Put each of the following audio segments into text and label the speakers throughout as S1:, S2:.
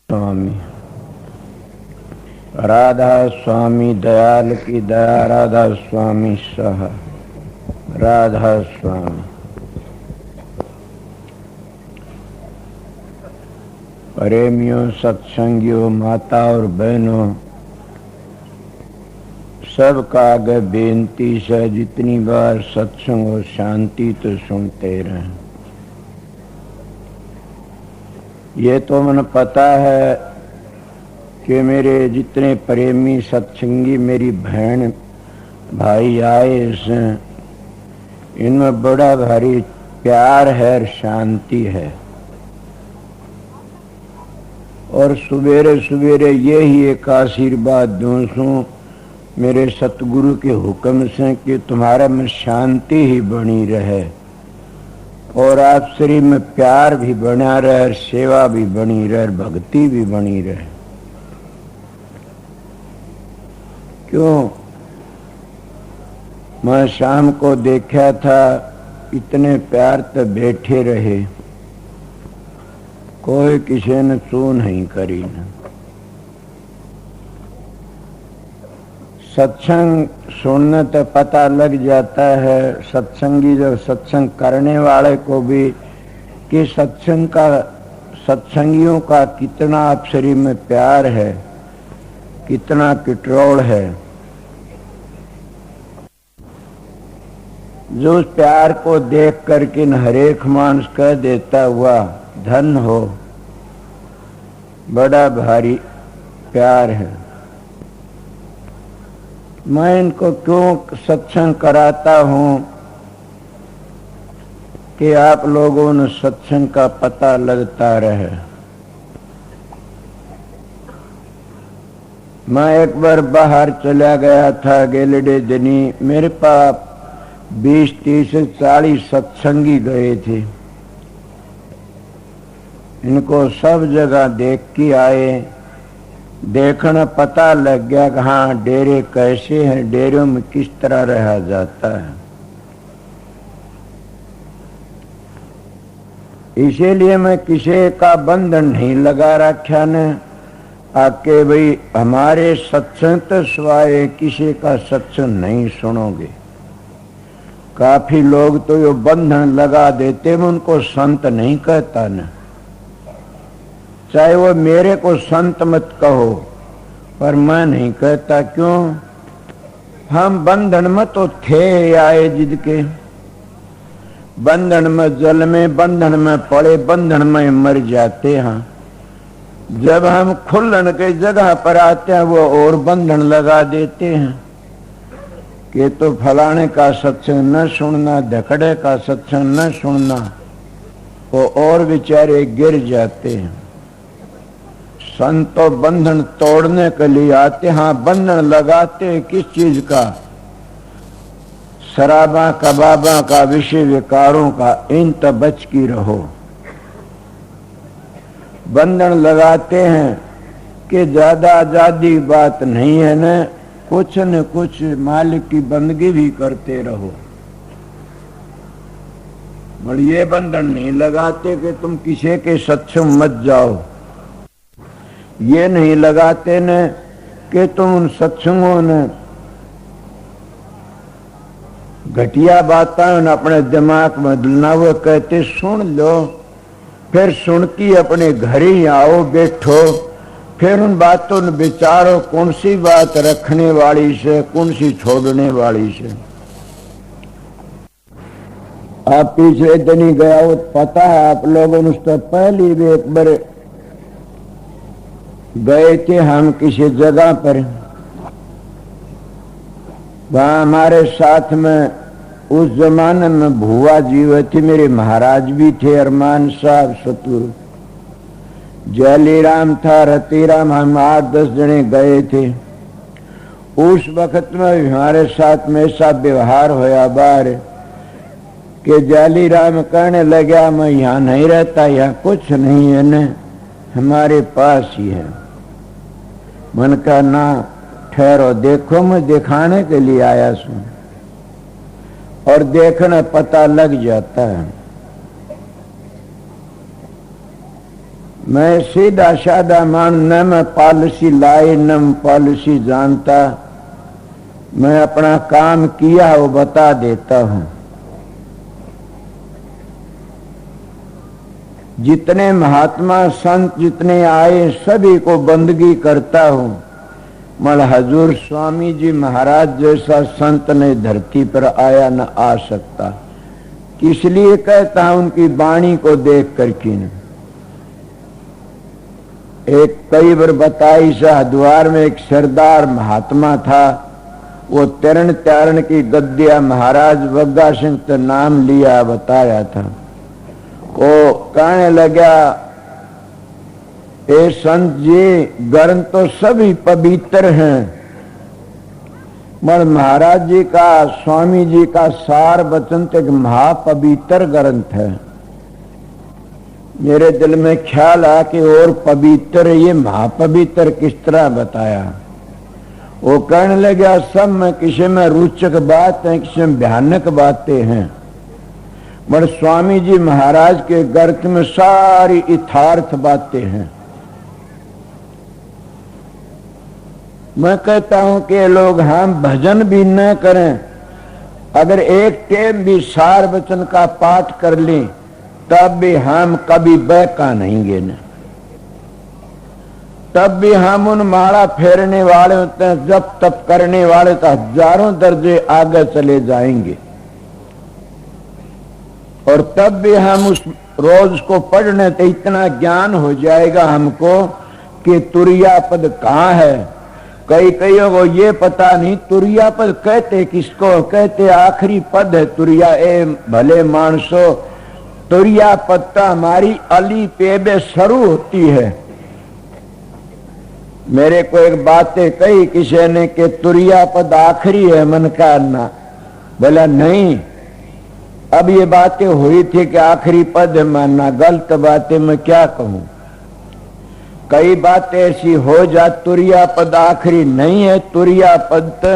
S1: स्वामी राधा स्वामी दयाल की दया, राधा स्वामी सह राधा स्वामी। प्रेमियों, सत्संगियों, माता और बहनों, सबका आगे बेनती से जितनी बार सत्संग और शांति तो सुनते रहें। ये तो मन पता है कि मेरे जितने प्रेमी सत्संगी मेरी बहन भाई आए हैं, इनमें बड़ा भारी प्यार है और शांति है। और सवेरे सवेरे यही एक आशीर्वाद दूं सू मेरे सतगुरु के हुक्म से कि तुम्हारे में शांति ही बनी रहे और आप शरीर में प्यार भी बना रहे, सेवा भी बनी रहे, भक्ति भी बनी रहे। क्यों? मैं शाम को देखा था, इतने प्यार तो बैठे रहे, कोई किसी ने चू नहीं करी न। सत्संग सुनने तो पता लग जाता है, सत्संगी जब सत्संग करने वाले को भी, कि सत्संगियों का कितना आप शरीर में प्यार है, कितना कंट्रोल है। जो उस प्यार को देख करके हरेक मानस कह देता हुआ धन हो, बड़ा भारी प्यार है। मैं इनको क्यों सत्संग कराता हूं कि आप लोगों ने सत्संग का पता लगता रहे। मैं एक बार बाहर चला गया था गेलडे दिनी, मेरे पास 20, 30, 40 सत्संगी गए थे। इनको सब जगह देख के आए, देखना पता लग गया कि हाँ डेरे कैसे हैं, डेरों में किस तरह रहा जाता है। इसीलिए मैं किसी का बंधन नहीं लगा रखा ने आके भाई हमारे सत्संग तो सिवाय किसी का सत्संग नहीं सुनोगे। काफी लोग तो यो बंधन लगा देते, मैं उनको संत नहीं कहता न, चाहे वो मेरे को संत मत कहो, पर मैं नहीं कहता। क्यों? हम बंधन में तो थे आए जिद के, बंधन में जल में, बंधन में पड़े, बंधन में मर जाते हैं। जब हम खुलन के जगह पर आते हैं वो और बंधन लगा देते हैं कि तो फलाने का सत्संग न सुनना, धकड़े का सत्संग न सुनना, वो और बेचारे गिर जाते हैं। संतो बंधन तोड़ने के लिए आते, हाँ बंधन लगाते किस चीज का? शराबा कबाबा का, विषय विकारों का, इन तो बच की रहो। बंधन लगाते हैं कि ज्यादा आजादी बात नहीं है न, कुछ न कुछ मालिक की बंदगी भी करते रहो। पर ये बंधन नहीं लगाते कि तुम किसी के सत्संग मत जाओ। ये नहीं लगाते न कि तुम उन सत्संगों ने घटिया बातें अपने दिमाग में डलना। वो कहते सुन लो, फिर सुन के अपने घर ही आओ, बैठो, फिर उन बातों ने विचारो कौन सी बात रखने वाली से, कौन सी छोड़ने वाली से। आप पिछले दिन ही गया हो, पता है आप लोगों ने, उससे पहले भी एक बार गए थे हम किसी जगह पर, वहां हमारे साथ में उस जमाने में भुआ जी हुए थे, मेरे महाराज भी थे, अरमान साहब सतुर, जयलीराम था, रतीराम, हम 8-10 जने गए थे। उस वक्त में हमारे साथ में ऐसा व्यवहार होया बार कि जयलीराम कहने लगा मैं यहाँ नहीं रहता, यहाँ कुछ नहीं है न, हमारे पास ही है। मन का ना ठहरो, देखो मैं दिखाने के लिए आया हूं, और देखना पता लग जाता है। मैं सीधा साधा मान, न मैं पॉलिसी लाए न पॉलिसी जानता, मैं अपना काम किया वो बता देता हूं। जितने महात्मा संत जितने आए सभी को बंदगी करता हूं, मगर हजूर स्वामी जी महाराज जैसा संत ने धरती पर आया न आ सकता। इसलिए कहता हूं उनकी वाणी को देख करके न। एक कई बार बताई हरिद्वार में एक सरदार महात्मा था, वो तरण त्यारण की गद्दिया महाराज बग्गा सिंह तो नाम लिया बताया था। वो कहने लगा, ए संत जी गर्म तो सभी पवित्र हैं, मगर महाराज जी का स्वामी जी का सार वचन एक महापवित्र ग्रंथ है। मेरे दिल में ख्याल आया कि और पवित्र ये महापवित्र किस तरह बताया। वो कहने लगा सब में किसी में रोचक बात है, किसी में भयानक बातें हैं, मगर स्वामी जी महाराज के ग्रंथ में सारी यथार्थ बातें हैं। मैं कहता हूं कि लोग हम भजन भी न करें, अगर एक टाइम भी सार वचन का पाठ कर लें तब भी हम कभी बहका नहीं गे न। तब भी हम उन माला फेरने वाले होते हैं, जब तप करने वाले तो हजारों दर्जे आगे चले जाएंगे। और तब भी हम उस रोज को पढ़ने तो इतना ज्ञान हो जाएगा हमको कि तुरिया पद कहाँ है। कई कईयों को ये पता नहीं तुरिया पद कहते किसको कहते, आखिरी पद है तुरिया। ए भले मानसो, तुरिया पद तो हमारी अली पेबे शुरू होती है। मेरे को एक बातें कही किसी ने कि तुरिया पद आखिरी है, मन का ना बोला नहीं। अब ये बातें हुई थी कि आखिरी पद है मानना, गलत बातें मैं क्या कहूं। कई बातें ऐसी हो जा तुरिया पद आखिरी नहीं है, तुरिया पद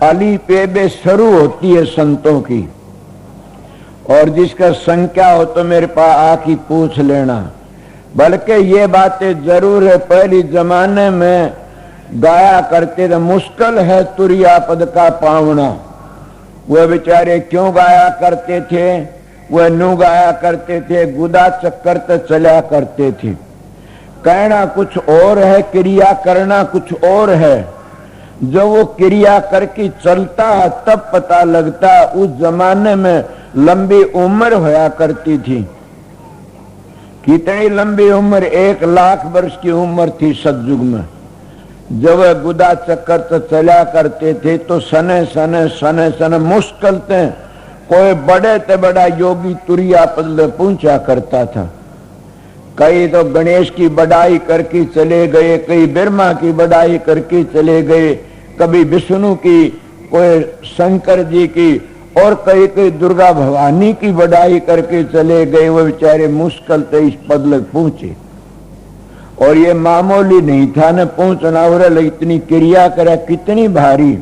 S1: अली पेबे शुरू होती है संतों की। और जिसका संख्या हो तो मेरे पास आके पूछ लेना। बल्कि ये बातें जरूर है, पहले जमाने में गाया करते थे, मुश्किल है तुरिया पद का पावना। वह बेचारे क्यों गाया करते थे, वह नू गाया करते थे, गुदा चक्कर तो चला करते थे। कहना कुछ और है, क्रिया करना कुछ और है। जो वो क्रिया करके चलता है तब पता लगता। उस जमाने में लंबी उम्र होया करती थी। कितनी लंबी उम्र, 1,00,000 वर्ष की उम्र थी सतयुग में। जब वह गुदा चक्कर तो चला करते थे तो सने सने सने सने मुश्किल थे कोई बड़े से बड़ा योगी तुरिया पद पहुंचा करता था। कई तो गणेश की बड़ाई करके चले गए, कई ब्रह्मा की बड़ाई करके चले गए, कभी विष्णु की, कोई शंकर जी की, और कई कई दुर्गा भवानी की बड़ाई करके चले गए। वो बेचारे मुश्किल से इस पद लग पहुंचे। और ये मामूली नहीं था न पहुंचना, और इतनी क्रिया करा कितनी भारी।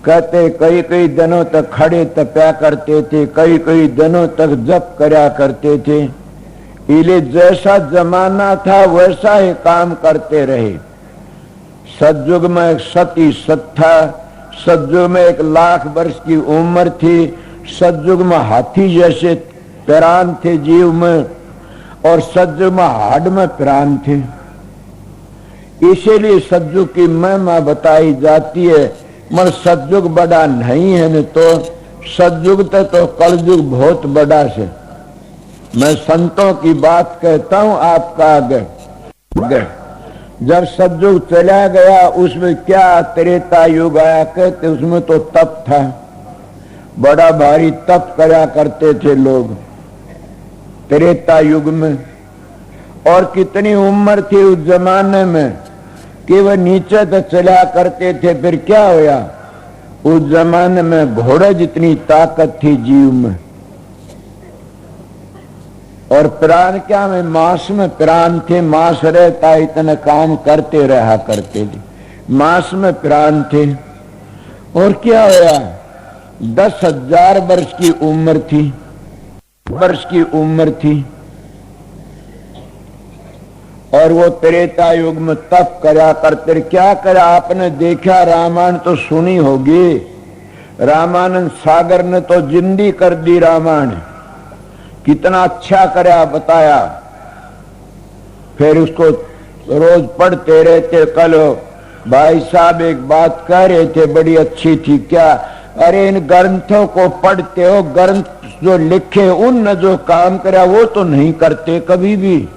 S1: कहते कई कई दिनों तक खड़े तपया करते थे, कई कई दिनों तक जप करा करते थे। इले जैसा जमाना था वैसा ही काम करते रहे। सतयुग में एक सती सत था, सतयुग में 1,00,000 वर्ष की उम्र थी, सतयुग में हाथी जैसे प्राण थे जीव में, और सतयुग में हाड़ में प्राण थे। इसीलिए सतयुग की महिमा बताई जाती है। मगर सतयुग बड़ा नहीं है न, तो सतयुग तो कलयुग बहुत बड़ा से। मैं संतों की बात कहता हूं आपका आगे। जब सतयुग चला गया उसमें क्या त्रेता युग आया, कहते उसमें तो तप था, बड़ा भारी तप करा करते थे लोग त्रेता युग में। और कितनी उम्र थी उस जमाने में कि वह नीचे तो चला करते थे। फिर क्या हुआ, उस जमाने में घोड़े जितनी ताकत थी जीव में। और प्राण क्या में, मांस में प्राण थे, मांस रहता इतना काम करते रहा करते थे, मांस में प्राण थे। और क्या हुआ, 10,000 वर्ष की उम्र थी, वर्ष की उम्र थी। और वो त्रेता युग में तप करा करते। क्या करा आपने देखा? रामायण तो सुनी होगी, रामानंद सागर ने तो जिंदी कर दी रामायण, कितना अच्छा करा बताया। फिर उसको रोज पढ़ते रहते। कल भाई साहब एक बात कह रहे थे, बड़ी अच्छी थी। क्या? अरे इन ग्रंथों को पढ़ते हो, ग्रंथ जो लिखे उन जो काम करा वो तो नहीं करते कभी भी।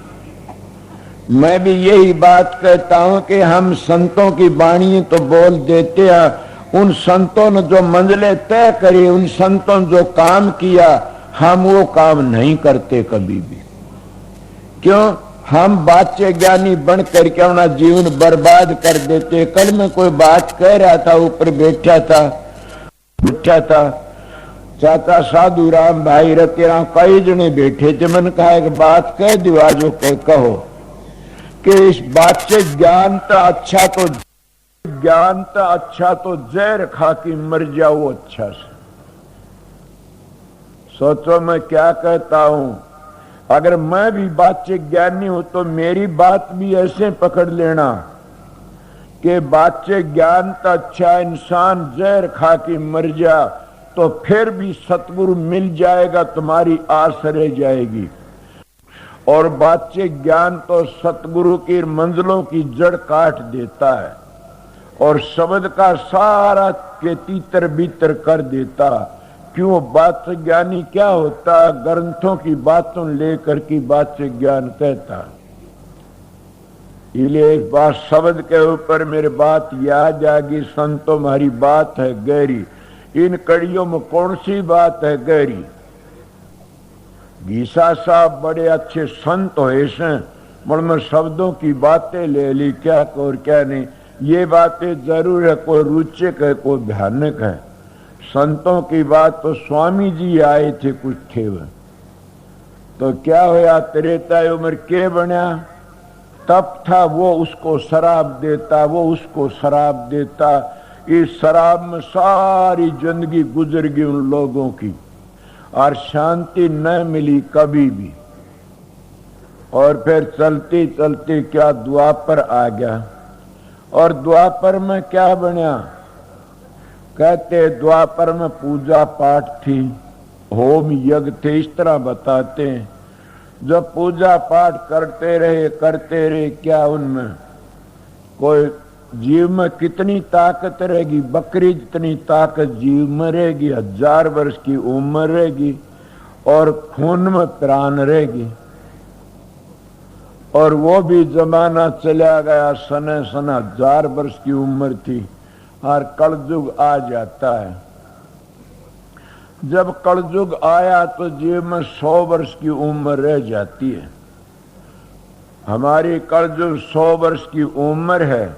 S1: मैं भी यही बात कहता हूं कि हम संतों की वाणी तो बोल देते हैं, उन संतों ने जो मंजिलें तय करी, उन संतों ने जो काम किया, हम वो काम नहीं करते कभी भी। क्यों? हम बाच्य ज्ञानी बन करके अपना जीवन बर्बाद कर देते। कल मैं कोई बात कह रहा था, ऊपर बैठा था चाचा साधु राम भाई रतेराम कई जने बैठे थे। मैंने कहा एक बात कह दो आज, वो कहो कि इस बात से ज्ञान तो अच्छा तो जहर खा के मर जाओ अच्छा से। सोचो मैं क्या कहता हूं। अगर मैं भी बात से ज्ञानी हूं तो मेरी बात भी ऐसे पकड़ लेना कि बात से ज्ञान तो अच्छा, इंसान जहर खा के मर जा तो फिर भी सतगुरु मिल जाएगा, तुम्हारी आस रह जाएगी। और बाच्य ज्ञान तो सतगुरु की मंजिलों की जड़ काट देता है और शब्द का सारा के तीतर बीतर कर देता। क्यों? बाच्य ज्ञानी क्या होता? ग्रंथों की बातों लेकर की बाच्य ज्ञान कहता। इसलिए इस बात शब्द के ऊपर मेरी बात याद आ गई। संतों हमारी बात है गहरी, इन कड़ियों में कौन सी बात है गहरी? गीसा साहब बड़े अच्छे संत हुए से, मैं शब्दों की बातें ले ली, क्या और क्या नहीं। ये बातें जरूर है, कोई रुचिक है कोई भयानक है। संतों की बात तो स्वामी जी आए थे कुछ थे वह, तो क्या होया? त्रेता उम्र के बना तप था, वो उसको शराब देता, वो उसको शराब देता। इस शराब में सारी जिंदगी गुजर गई उन लोगों की और शांति न मिली कभी भी। और फिर चलते चलते क्या द्वापर आ गया। और द्वापर में क्या बना? कहते द्वापर में पूजा पाठ थी, होम यज्ञ थे, इस तरह बताते हैं। जब पूजा पाठ करते रहे क्या उनमें कोई जीव में कितनी ताकत रहेगी? बकरी जितनी ताकत जीव में रहेगी, 1000 वर्ष की उम्र रहेगी और खून में प्राण रहेगी। और वो भी जमाना चला गया, सने 1000 वर्ष की उम्र थी और कलयुग आ जाता है। जब कलयुग आया तो जीव में 100 वर्ष की उम्र रह जाती है। हमारी कलयुग 100 वर्ष की उम्र है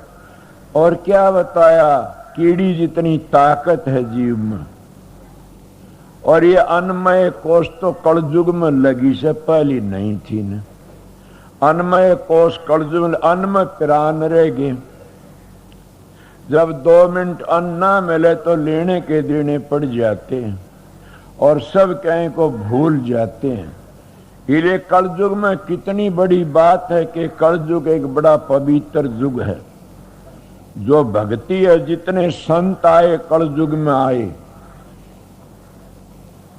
S1: और क्या बताया? कीड़ी जितनी ताकत है जीव में। और ये अन्नमय कोष तो कलयुग में लगी से पहले नहीं थी न। अन्नमय कोष कलयुग में, अन्न में प्राण रह गए। जब 2 मिनट अन्न ना मिले तो लेने के देने पड़ जाते हैं और सब कहीं को भूल जाते हैं। इसलिए कलयुग में कितनी बड़ी बात है कि कलयुग एक बड़ा पवित्र युग है। जो भक्ति है, जितने संत आए कलयुग में आए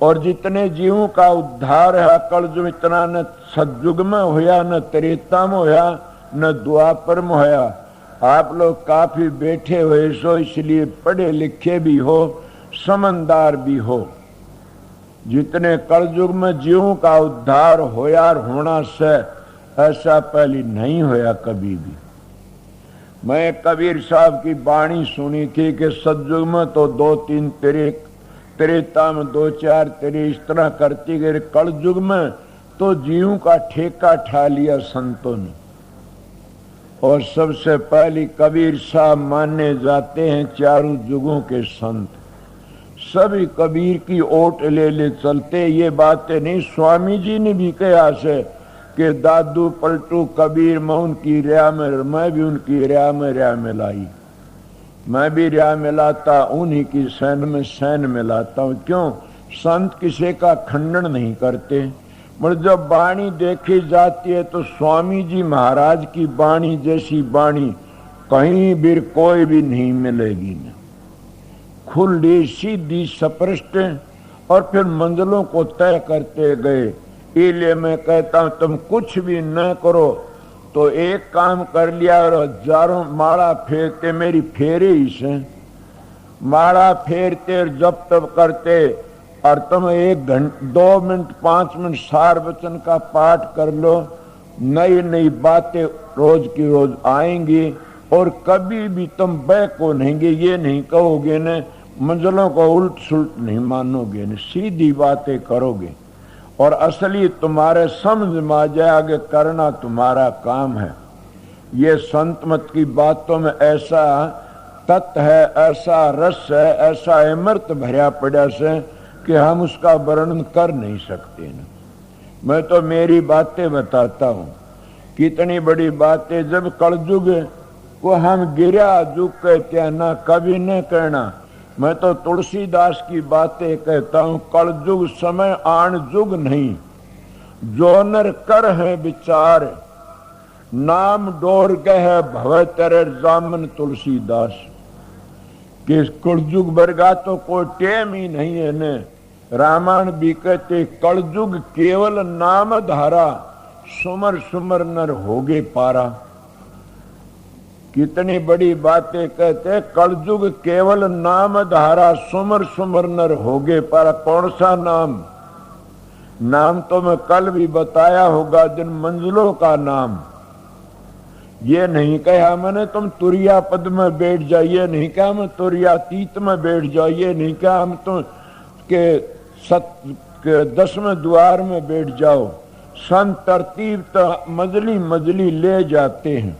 S1: और जितने जीवों का उद्धार है कलयुग, इतना न सतयुग में होया, न त्रेता में होया, न द्वापर में होया। आप लोग काफी बैठे हुए सो, इसलिए पढ़े लिखे भी हो, समझदार भी हो। जितने कलयुग में जीवों का उद्धार होया होना से ऐसा पहले नहीं होया कभी भी। मैं कबीर साहब की वाणी सुनी थी कि सतयुग में तो 2-3 तेरे, त्रेता में 2-4 तेरे, इस तरह करती गए। कलयुग में तो जीवों का ठेका ठा लिया संतों ने। और सबसे पहले कबीर साहब माने जाते हैं चारों युगों के संत। सभी कबीर की ओट ले ले चलते। ये बातें नहीं, स्वामी जी ने भी कहा से कि दादू पलटू कबीर मैं उनकी रिया में, मैं भी उनकी रिया में लाई। मैं भी रिया मिलाता, उन्हीं की सैन में सैन मिलाता हूँ। क्यों? संत किसी का खंडन नहीं करते, पर जब वाणी देखी जाती है तो स्वामी जी महाराज की वाणी जैसी वाणी कहीं भी कोई भी नहीं मिलेगी न। खुली सीधी स्पष्ट, और फिर मंजिलों को तय करते गए। इसलिए मैं कहता हूं तुम कुछ भी न करो तो एक काम कर लिया और हजारों माला फेरते, मेरी फेरे ही से माला फेरते और जब तब करते, और तुम 1 घंटे 2 मिनट 5 मिनट सार वचन का पाठ कर लो, नई नई बातें रोज की रोज आएंगी। और कभी भी तुम बह को नहीं, ये नहीं कहोगे न, मंजिलों को उल्ट सुल्ट नहीं मानोगे न, सीधी बातें करोगे और असली तुम्हारे समझ में आ जाएगा, करना तुम्हारा काम है। ये संत मत की बातों में ऐसा तत्व है, ऐसा रस है, ऐसा अमृत भरा पड़ा से कि हम उसका वर्णन कर नहीं सकते न। मैं तो मेरी बातें बताता हूँ, कितनी बड़ी बातें। जब कलयुग को हम गिरा जुग कहते हैं ना, कभी न कहना। मैं तो तुलसीदास की बातें कहता हूँ, कलयुग समय आन जुग नहीं, जो नर कर है विचार, नाम डोर गए भव तेरे जामन तुलसीदास। कि कलयुग वर्गा तो कोई टेम ही नहीं है न। रामायण भी कहते कलयुग केवल नाम धारा, सुमर सुमर नर होगे पारा। कितनी बड़ी बातें कहते, कलयुग केवल नाम धारा, सुमर सुमर नर होगे पारा। कौन सा नाम? नाम तो मैं कल भी बताया होगा, जिन मंजिलों का नाम। ये नहीं कहा मैंने तुम तुरिया पद में बैठ जाइए, नहीं कहा मैं तुरिया तीत में बैठ जाइए, नहीं कहा हम तुम के 10वें द्वार में बैठ जाओ। संत तरतीब तो मजली मजली ले जाते हैं।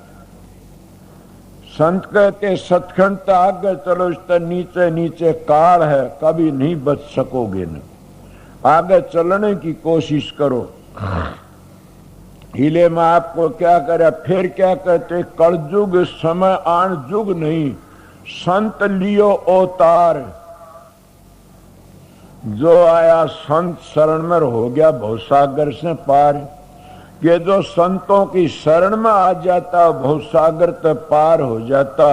S1: संत कहते सतखंड तो आगे चलो, इस तो नीचे नीचे काल है, कभी नहीं बच सकोगे न। आगे चलने की कोशिश करो। हिले में आपको क्या करे, फिर क्या कहते, कलयुग समय आन जुग नहीं, संत लियो अवतार। जो आया संत शरण में हो गया भवसागर से पार। ये जो संतों की शरण में आ जाता भवसागर तो पार हो जाता।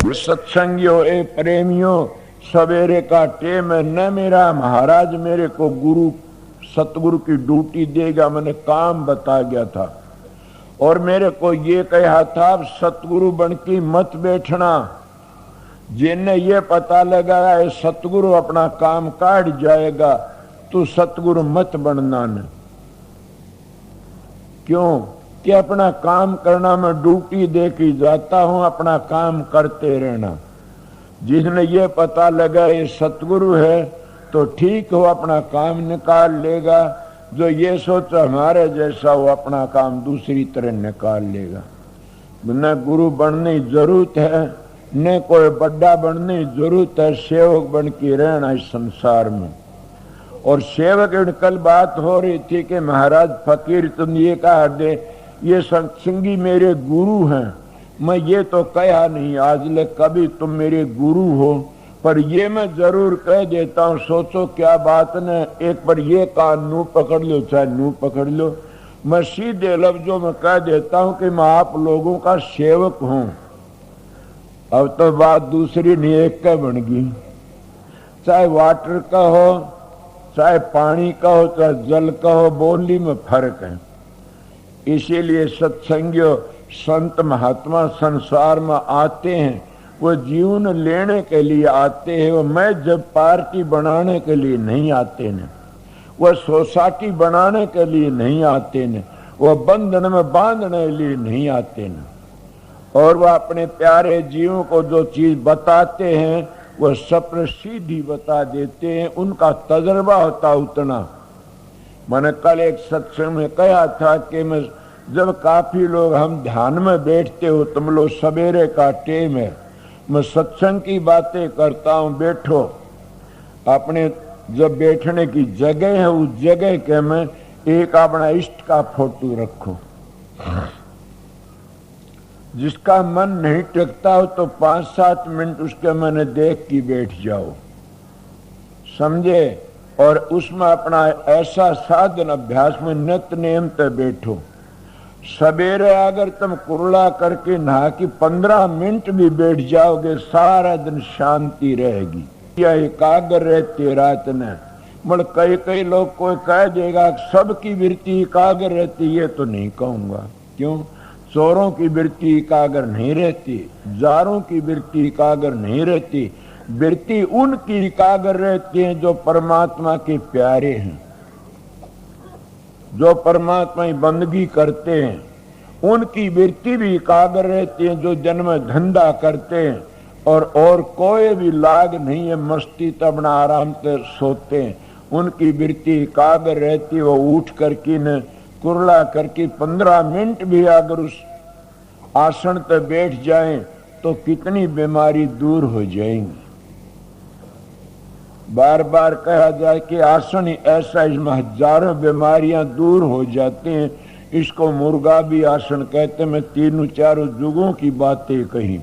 S1: सत्संगियों ए प्रेमियों, सवेरे का टेम है न, मेरा महाराज मेरे को गुरु सतगुरु की ड्यूटी देगा, मैंने काम बता गया था। और मेरे को ये कहा था सतगुरु बन की मत बैठना। जिन्हें ये पता लगाया सतगुरु अपना काम काट जाएगा, तो सतगुरु मत बनना न। क्यों? कि अपना काम करना, मैं ड्यूटी दे के जाता हूं, अपना काम करते रहना। जिसने ये पता लगा ये सतगुरु है तो ठीक हो, अपना काम निकाल लेगा। जो ये सोच हमारे जैसा वो अपना काम दूसरी तरह निकाल लेगा। न गुरु बनने की जरूरत है, न कोई बड़ा बनने की जरूरत है, सेवक बन के रहना इस संसार में। और सेवक कल बात हो रही थी कि महाराज फकीर तुम ये कहा दे ये सत्संगी मेरे गुरु हैं। मैं ये तो कहा नहीं आज ले कभी तुम मेरे गुरु हो, पर ये मैं जरूर कह देता हूँ। सोचो क्या बात न, एक पर ये कान नू पकड़ लो चाहे नू पकड़ लो। मैं सीधे लफ्जों में कह देता हूँ कि मैं आप लोगों का सेवक हूँ। अब तो बात दूसरी नहीं, एक का बन गई। चाहे वाटर का हो, चाहे पानी का हो, चाहे जल का हो, बोली में फर्क है। इसीलिए सत्संगियों संत महात्मा संसार में आते हैं, वो जीवन लेने के लिए आते हैं। वो मैं जब पार्टी बनाने के लिए नहीं आते न, वो सोसाइटी बनाने के लिए नहीं आते न, वो बंधन में बांधने के लिए नहीं आते न। और वह अपने प्यारे जीवों को जो चीज बताते हैं वो सप्र सीधी बता देते हैं। उनका तजर्बा होता उतना। मैंने कल एक सत्संग में कहा था कि मैं जब काफी लोग हम ध्यान में बैठते हो, तुम लोग सवेरे का टेम है, मैं सत्संग की बातें करता हूँ, बैठो। अपने जब बैठने की जगह है उस जगह के में एक अपना इष्ट का फोटो रखो। जिसका मन नहीं टिकता हो तो 5-7 मिनट उसके मन देख के बैठ जाओ, समझे। और उसमें अपना ऐसा साधन अभ्यास में नित्य नियम ते बैठो। सवेरे अगर तुम कुरला करके नहा के 15 मिनट भी बैठ जाओगे, सारा दिन शांति रहेगी, या एकाग्र रहते रात ने। मगर कई लोग कोई कह देगा सबकी वृत्ति एकाग्र रहती है, तो नहीं कहूंगा। क्यों? चोरों की वृत्ति एकाग्र नहीं रहती, जारों की वृत्ति एकाग्र नहीं रहती। वृत्ति उनकी एकाग्र रहती है जो परमात्मा के प्यारे हैं, जो परमात्मा की बंदगी करते हैं। उनकी वृत्ति भी एकाग्र रहती है जो जन्म धंधा करते हैं और कोई भी लाग नहीं है, मस्ती तब आराम से सोते हैं। उनकी वृत्ति एकाग्र रहती है, वो उठ करके न कुरला करके 15 मिनट भी अगर उस आसन पे बैठ जाएं तो कितनी बीमारी दूर हो जाएंगी। बार बार कहा जाए कि आसन ही ऐसा, इसमें हजारों बीमारियां दूर हो जाती हैं। इसको मुर्गा भी आसन कहते। मैं तीनों चारों युगों की बातें कही।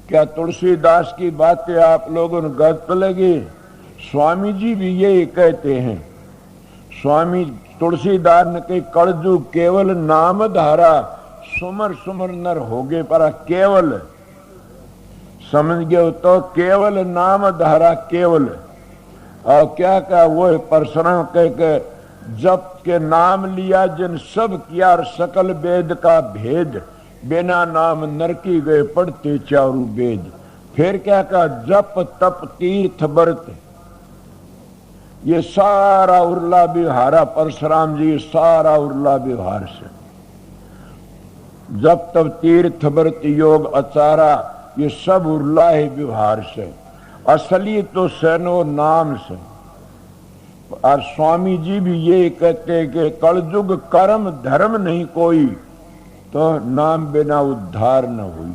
S1: क्या तुलसीदास की बातें आप लोगों ने गलत लगी? स्वामी जी भी यही कहते हैं। स्वामी तुलसीदास ने कही कलयुग केवल नाम धारा, सुमर सुमर नर होगे पर केवल। समझ गए तो केवल नाम धारा, केवल। और क्या क्या वो परशुराम कह के जप के नाम लिया जिन सब किया सकल वेद का भेद, बिना नाम नरकी गए पढ़ते चारू वेद। फिर क्या कहा? जप तप तीर्थ व्रत, ये सारा उर्ला व्यवहारा परशुराम जी, सारा उर्ला व्यवहार से। जप तप तीर्थ व्रत योग आचारा, ये सब उर्ला है व्यवहार से। असली तो सैनो नाम से। और स्वामी जी भी ये कहते हैं कि कलयुग कर्म धर्म नहीं कोई, तो नाम बिना उद्धार न हुई।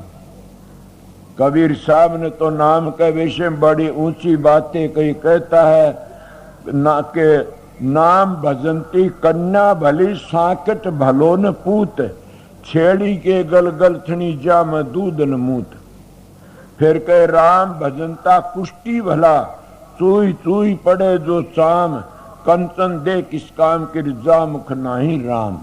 S1: कबीर साहब ने तो नाम के विषय में बड़ी ऊंची बातें कही। कहता है ना के नाम भजंती कन्या भली, साकट भलो न पूत, छेड़ी के गल गलथनी जा में दूध न मूत। फिर कहे राम भजनता कुष्टी भला, चूई चूई पड़े जो चाम, कंचन दे किस काम की जा मुख नाही राम।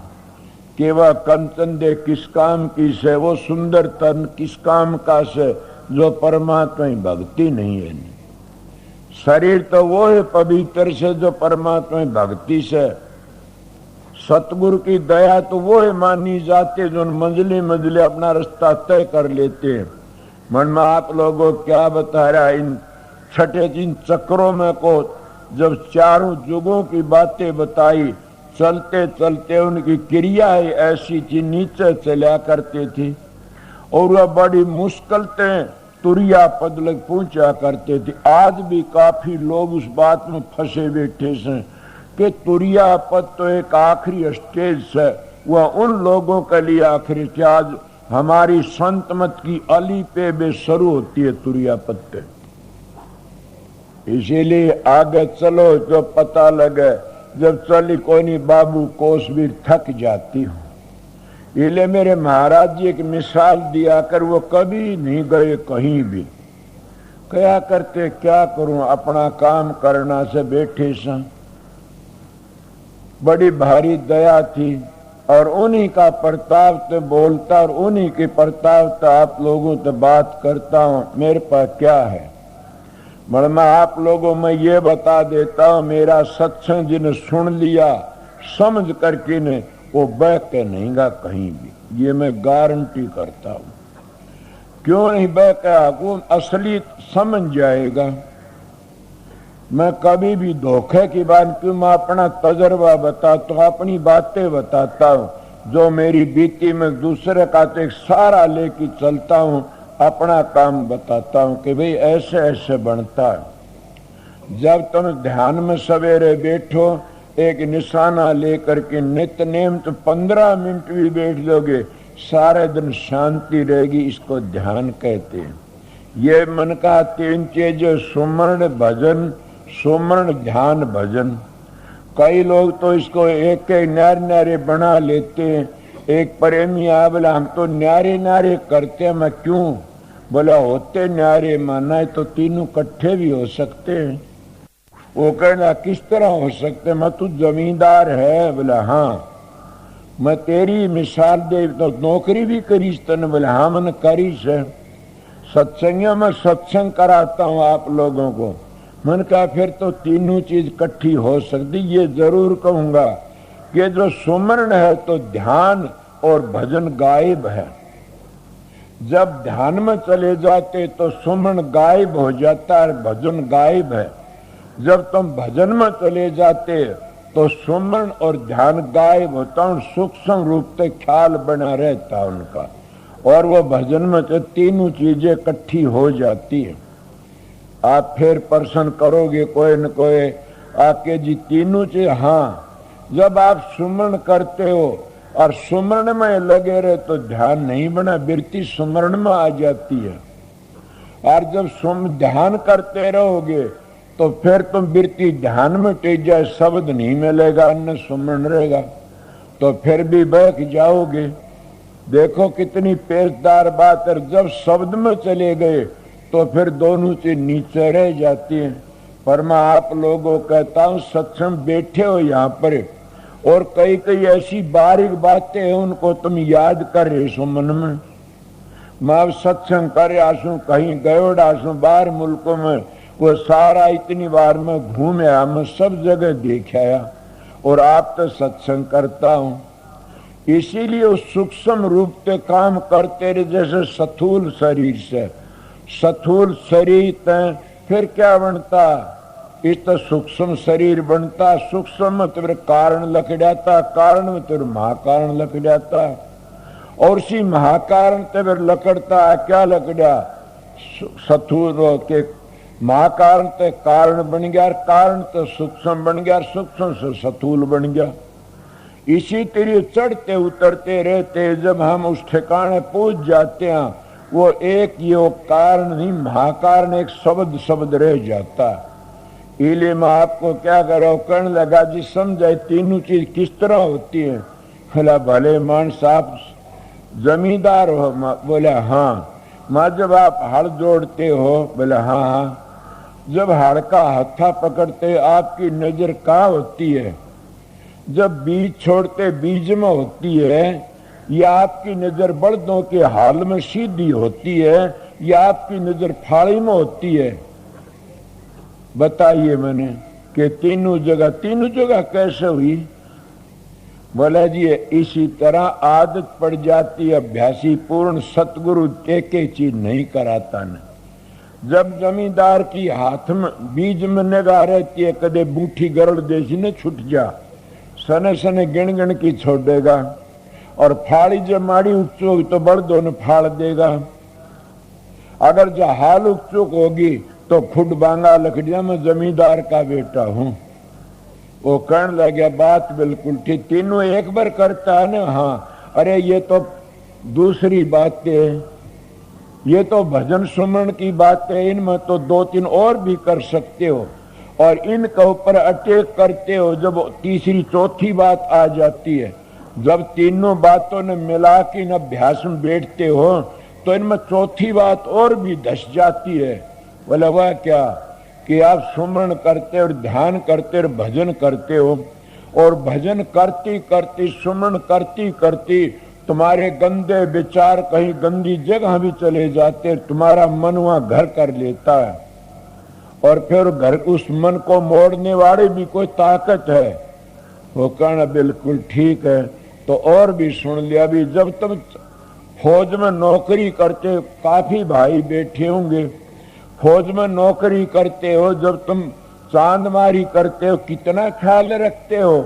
S1: केवा कंचन दे किस काम की से, वो सुंदर तन किस काम का से जो परमात्मा की भक्ति नहीं है। शरीर तो वो है पवित्र से जो परमात्मा की भक्ति से। सतगुरु की दया तो वो है मानी जाती जो मंजिले मंजिले अपना रास्ता तय कर लेते हैं। मन में आप लोगों क्या बता रहा, इन छठे इन चक्रों में को जब चारों युगों की बातें बताई, चलते चलते उनकी क्रियाएं ऐसी थी, नीचे चला करते थे और वह बड़ी मुश्किल से तुरिया पद लग पहुंचा करते थे। आज भी काफी लोग उस बात में फंसे बैठे हैं कि तुरिया पद तो एक आखिरी स्टेज है, वह उन लोगों के लिए आखिरी थी। आज हमारी संत मत की अली पे बे शुरू होती है तुरिया पद पे। इसीलिए आगे चलो जो पता लगे, जब चली कोई नहीं बाबू कोस भी थक जाती हूँ। इसलिए मेरे महाराज जी एक मिसाल दिया कर, वो कभी नहीं गए कहीं भी। क्या करते, क्या करूं, अपना काम करना से बैठे सा। बड़ी भारी दया थी और उन्हीं का प्रताप से बोलता और उन्हीं के प्रताप से आप लोगों से बात करता हूं। मेरे पास क्या है, मगर मैं आप लोगों में ये बता देता हूं, मेरा सत्संग जिन्हें सुन लिया समझ करके ने वो बह के नहीं गा कहीं भी, ये मैं गारंटी करता हूं। क्यों नहीं बह के, वो असली समझ जाएगा। मैं कभी भी धोखे की बात क्यों, मैं अपना तजर्बा बताता हूं, अपनी बातें बताता हूं। जो मेरी बीती में दूसरे का तो एक सारा लेके चलता हूं, अपना काम बताता हूं कि भाई ऐसे ऐसे बनता है। जब तुम ध्यान में सवेरे बैठो, एक निशाना लेकर के नित्य नेम तो 15 मिनट भी बैठ लोगे, सारे दिन शांति रहेगी। इसको ध्यान कहते हैं। ये मन का 3 चीज, सुमरण भजन, सुमरण ध्यान भजन। कई लोग तो इसको एक न्यारे न्यारे बना लेते हैं। एक प्रेमी आ बोला हम तो न्यारे न्यारे करते हैं। मैं क्यों बोला, होते न्यारे माना है तो तीनों इकट्ठे भी हो सकते हैं। वो कहना किस तरह हो सकते, मैं तू जमींदार है? बोला हाँ। मैं तेरी मिसाल दे तो नौकरी भी करीस तने? बोले हाँ मैंने करीस है। सत्संगियों में सत्संग कराता हूँ आप लोगों को। मैंने कहा फिर तो तीनों चीज इकट्ठी हो सकती। ये जरूर कहूंगा कि जो सुमरण है तो ध्यान और भजन गायब है। जब ध्यान में चले जाते तो सुमरण गायब हो जाता है, भजन गायब है। जब तुम भजन में चले जाते तो सुमरण और ध्यान गायब होता, सूक्ष्म रूप से ख्याल बना रहता उनका, और वो भजन में तो तीनों चीजें इकट्ठी हो जाती है। आप फिर प्रश्न करोगे कोई न कोई आके जी तीनों चीज, हाँ जब आप सुमरण करते हो और सुमरण में लगे रहे तो ध्यान नहीं बना, वृत्ति सुमरण में आ जाती है। और जब ध्यान करते रहोगे तो फिर तुम वृत्ति ध्यान में टेक जाए, शब्द नहीं मिलेगा, अन्य सुमरण रहेगा, तो फिर भी बैठ जाओगे। देखो कितनी पेचदार बात है। जब शब्द में चले गए तो फिर दोनों चीज नीचे रह जाती है। पर मैं आप लोगों को कहता हूँ सत्संग बैठे हो यहाँ पर, और कई कई ऐसी बारीक बातें हैं उनको तुम याद कर रहे सो मन में। मैं अब सत्संग कर आसू, कहीं गयो डासू बाहर मुल्कों में, वो सारा इतनी बार मैं घूम आया, मैं सब जगह देख आया, और आप तो सत्संग करता हूँ। इसीलिए उस सूक्ष्म रूप से काम करते रहे। जैसे स्थूल शरीर से स्थूल शरीर फिर क्या बनता, इस तो सूक्ष्म शरीर बनता। सूक्ष्म में तेरे कारण लख जाता, कारण में तेरे महाकारण लख जाता, और उसी महाकारण तेरे लकड़ता क्या लग गया, स्थूल के महाकारण ते कारण बन गया, कारण तो सूक्ष्म बन गया, सूक्ष्म से स्थूल बन गया। इसी तरह चढ़ते उतरते रहते, जब हम उस ठिकाने पहुंच जाते हैं, वो एक ये कारण नहीं महाकारण एक शब्द शब्द रह जाता। इसलिए मैं आपको क्या करो कहने लगा जी समझाए तीनों चीज किस तरह होती है। बोला भले मानस आप जमींदार हो? बोला हाँ। माँ जब आप हल जोड़ते हो? बोला हाँ हाँ। जब हल का हत्था पकड़ते आपकी नजर कहाँ होती है? जब बीज छोड़ते बीज में होती है, या आपकी नजर बड़दों के हाल में सीधी होती है, या आपकी नजर फाड़ी में होती है? बताइए मैंने कि तीनों जगह कैसे हुई? बोला जी इसी तरह आदत पड़ जाती, अभ्यासी पूर्ण सतगुरु के चीज नहीं कराता न। जब जमींदार की हाथ में बीज में निगाह रहती है, कदे बूठी गरड़ जैसी न छूट जा, सने सने गिण गिण की छोड़ेगा, और फाड़ी जब माड़ी उच्चोगी तो बड़दों ने फाड़ देगा। अगर जो हाल उच्चुक होगी तो खुद बांगा लकड़िया में जमींदार का बेटा हूं। वो कहने लगे बात बिल्कुल ठीक, तीनों एक बार करता है ना? हाँ। अरे ये तो दूसरी बातें है, ये तो भजन सुमरण की बात है, इनमें तो दो तीन और भी कर सकते हो, और इनके ऊपर अटैक करते हो। जब तीसरी चौथी बात आ जाती है, जब तीनों बातों ने मिला के इन अभ्यास में बैठते हो, तो इनमें चौथी बात और भी धस जाती है। बोला वह क्या कि आप सुमरण करते और ध्यान करते और भजन करते हो, और भजन करती करती सुमरण करती करती तुम्हारे गंदे विचार कहीं गंदी जगह भी चले जाते, तुम्हारा मन वहां घर कर लेता है, और फिर घर उस मन को मोड़ने वाली भी कोई ताकत है। वो कहना बिल्कुल ठीक है। तो और भी सुन लिया। भी जब तुम फौज में नौकरी करते, काफी भाई बैठे होंगे, फौज में नौकरी करते हो, जब तुम चांदमारी करते हो कितना ख्याल रखते हो?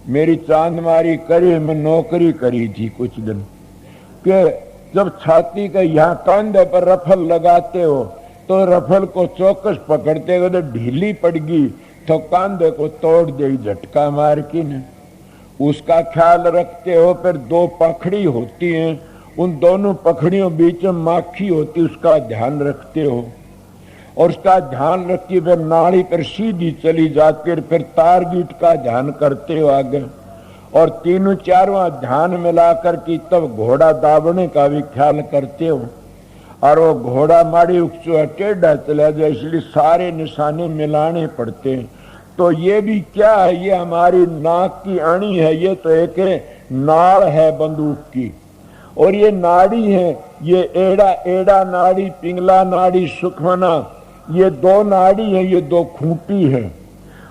S1: मेरी चांदमारी करी, मैं नौकरी करी थी कुछ दिन, कि जब छाती के यहाँ कंधे पर रफल लगाते हो तो रफल को चौकस पकड़ते हो, तो ढीली पड़ गई तो कंधे को तोड़ दे झटका मार की न, उसका ख्याल रखते हो। फिर दो पखड़ी होती हैं, उन दोनों पखड़ियों बीच में माखी होती, उसका ध्यान रखते हो, और उसका ध्यान रखी फिर नाड़ी पर सीधी चली जाती है। फिर टारगेट का ध्यान करते हो आगे, और तीनों चारों ध्यान मिलाकर की तब घोड़ा दाबने का भी ख्याल करते हो। और वो घोड़ा माड़ी उकचो टेढ़ा चला जाए, इसलिए सारे निशाने मिलाने पड़ते हैं। तो ये भी क्या है, ये हमारी नाक की अणी है, ये तो एक नाड़ है बंदूक की, और ये नाड़ी है, ये एड़ा एड़ा नाड़ी, पिंगला नाड़ी, सुखमना, ये दो नाड़ी है, ये दो खूंटी है।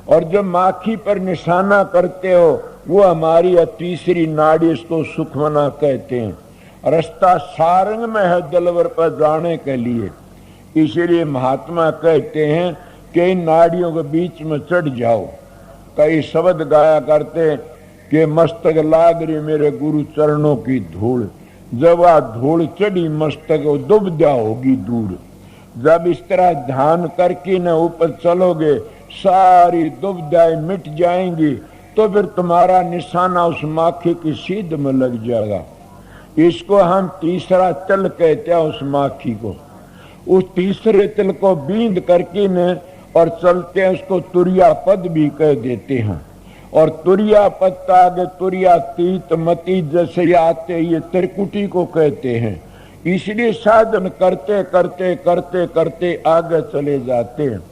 S1: और जो माखी पर निशाना करते हो वो हमारी तीसरी नाड़ी, इसको सुखमना कहते हैं। रास्ता सारंग में है दिलवर पर जाने के लिए, इसीलिए महात्मा कहते हैं कि इन नाड़ियों के बीच में चढ़ जाओ। कई शब्द गाया करते कि मस्तक लाग रही मेरे गुरु चरणों की धूल, जब आ धूल चढ़ी मस्तक दुबदा होगी दूर। जब इस तरह ध्यान करके न ऊपर चलोगे सारी दुबदाएं मिट जाएंगी, तो फिर तुम्हारा निशाना उस माखी की सीध में लग जाएगा। इसको हम तीसरा तिल कहते हैं उस माखी को। उस तीसरे तिल को बींद करके न और चलते हैं, उसको तुरिया पद भी कह देते हैं। और तुरिया पद आगे तुरिया तीत मती जैसे आते, ये त्रिकुटी को कहते हैं। इसलिए साधन करते करते करते करते आगे चले जाते हैं।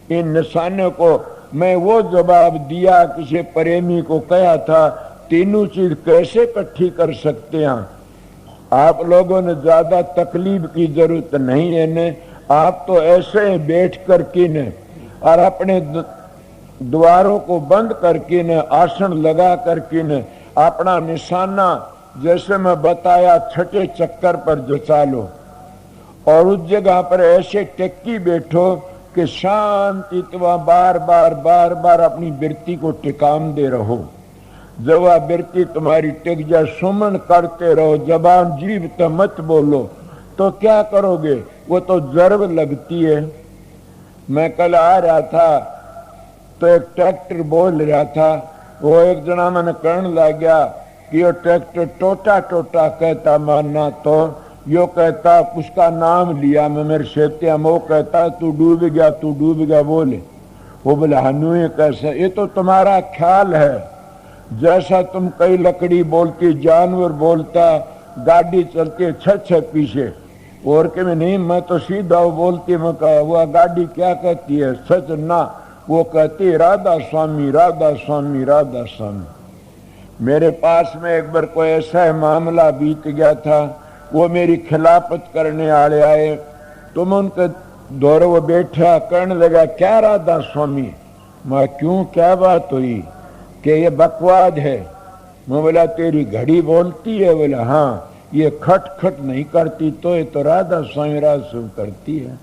S1: इन निशानों को मैं वो जवाब दिया, किसी प्रेमी को कहा था, तीनों चीज कैसे इकट्ठी कर सकते हैं। आप लोगों ने ज्यादा तकलीफ की जरूरत नहीं है न, आप तो ऐसे बैठ करके न और अपने द्वारों को बंद करके न, आसन लगा करके न, अपना निशाना जैसे मैं बताया छठे चक्कर पर जचा लो, और उस जगह पर ऐसे टिक्की बैठो कि शांति बार बार बार बार अपनी वृत्ति को टिकाम दे रहो। जब वह वृत्ति तुम्हारी टिक जाए, सुमन करते रहो, जबान जीभ तो मत बोलो, तो क्या करोगे, वो तो जर्ब लगती है। मैं कल आ रहा था तो एक ट्रैक्टर बोल रहा था, वो एक जना मैंने कहने लग गया कि ये ट्रैक्टर टोटा टोटा कहता, मानना तो यो कहता, उसका नाम लिया मैं मेरे शेते, वो कहता तू डूब गया बोले। वो बोले हनु ये कैसे, ये तो तुम्हारा ख्याल है। जैसा तुम कई लकड़ी बोलती, जानवर बोलता, गाड़ी चलती छह पीछे, और के में नहीं, मैं तो सीधा बोलती, मैं कहा वो गाड़ी क्या कहती है, सच ना, वो कहती राधा स्वामी राधा स्वामी राधा स्वामी। मेरे पास में एक बार कोई ऐसा मामला बीत गया था, वो मेरी खिलाफत करने वाले आए, तो मैं उनके दौरे वो बैठा, कहने लगा क्या राधा स्वामी। मैं क्यों, क्या बात हुई, कि ये बकवाद है। मैं बोला तेरी घड़ी बोलती है, बोला हाँ, ये खट खट नहीं करती, तो ये तो राधा स्वामी राधा स्वामी करती है।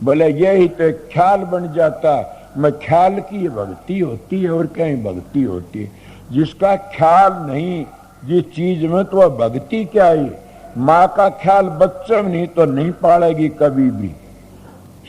S1: बोले यही तो ख्याल बन जाता, मैं ख्याल की भक्ति होती है, और कहीं भक्ति होती है। जिसका ख्याल नहीं जिस चीज में, तो वह भक्ति क्या है। माँ का ख्याल बच्चे में नहीं तो नहीं पालेगी कभी भी,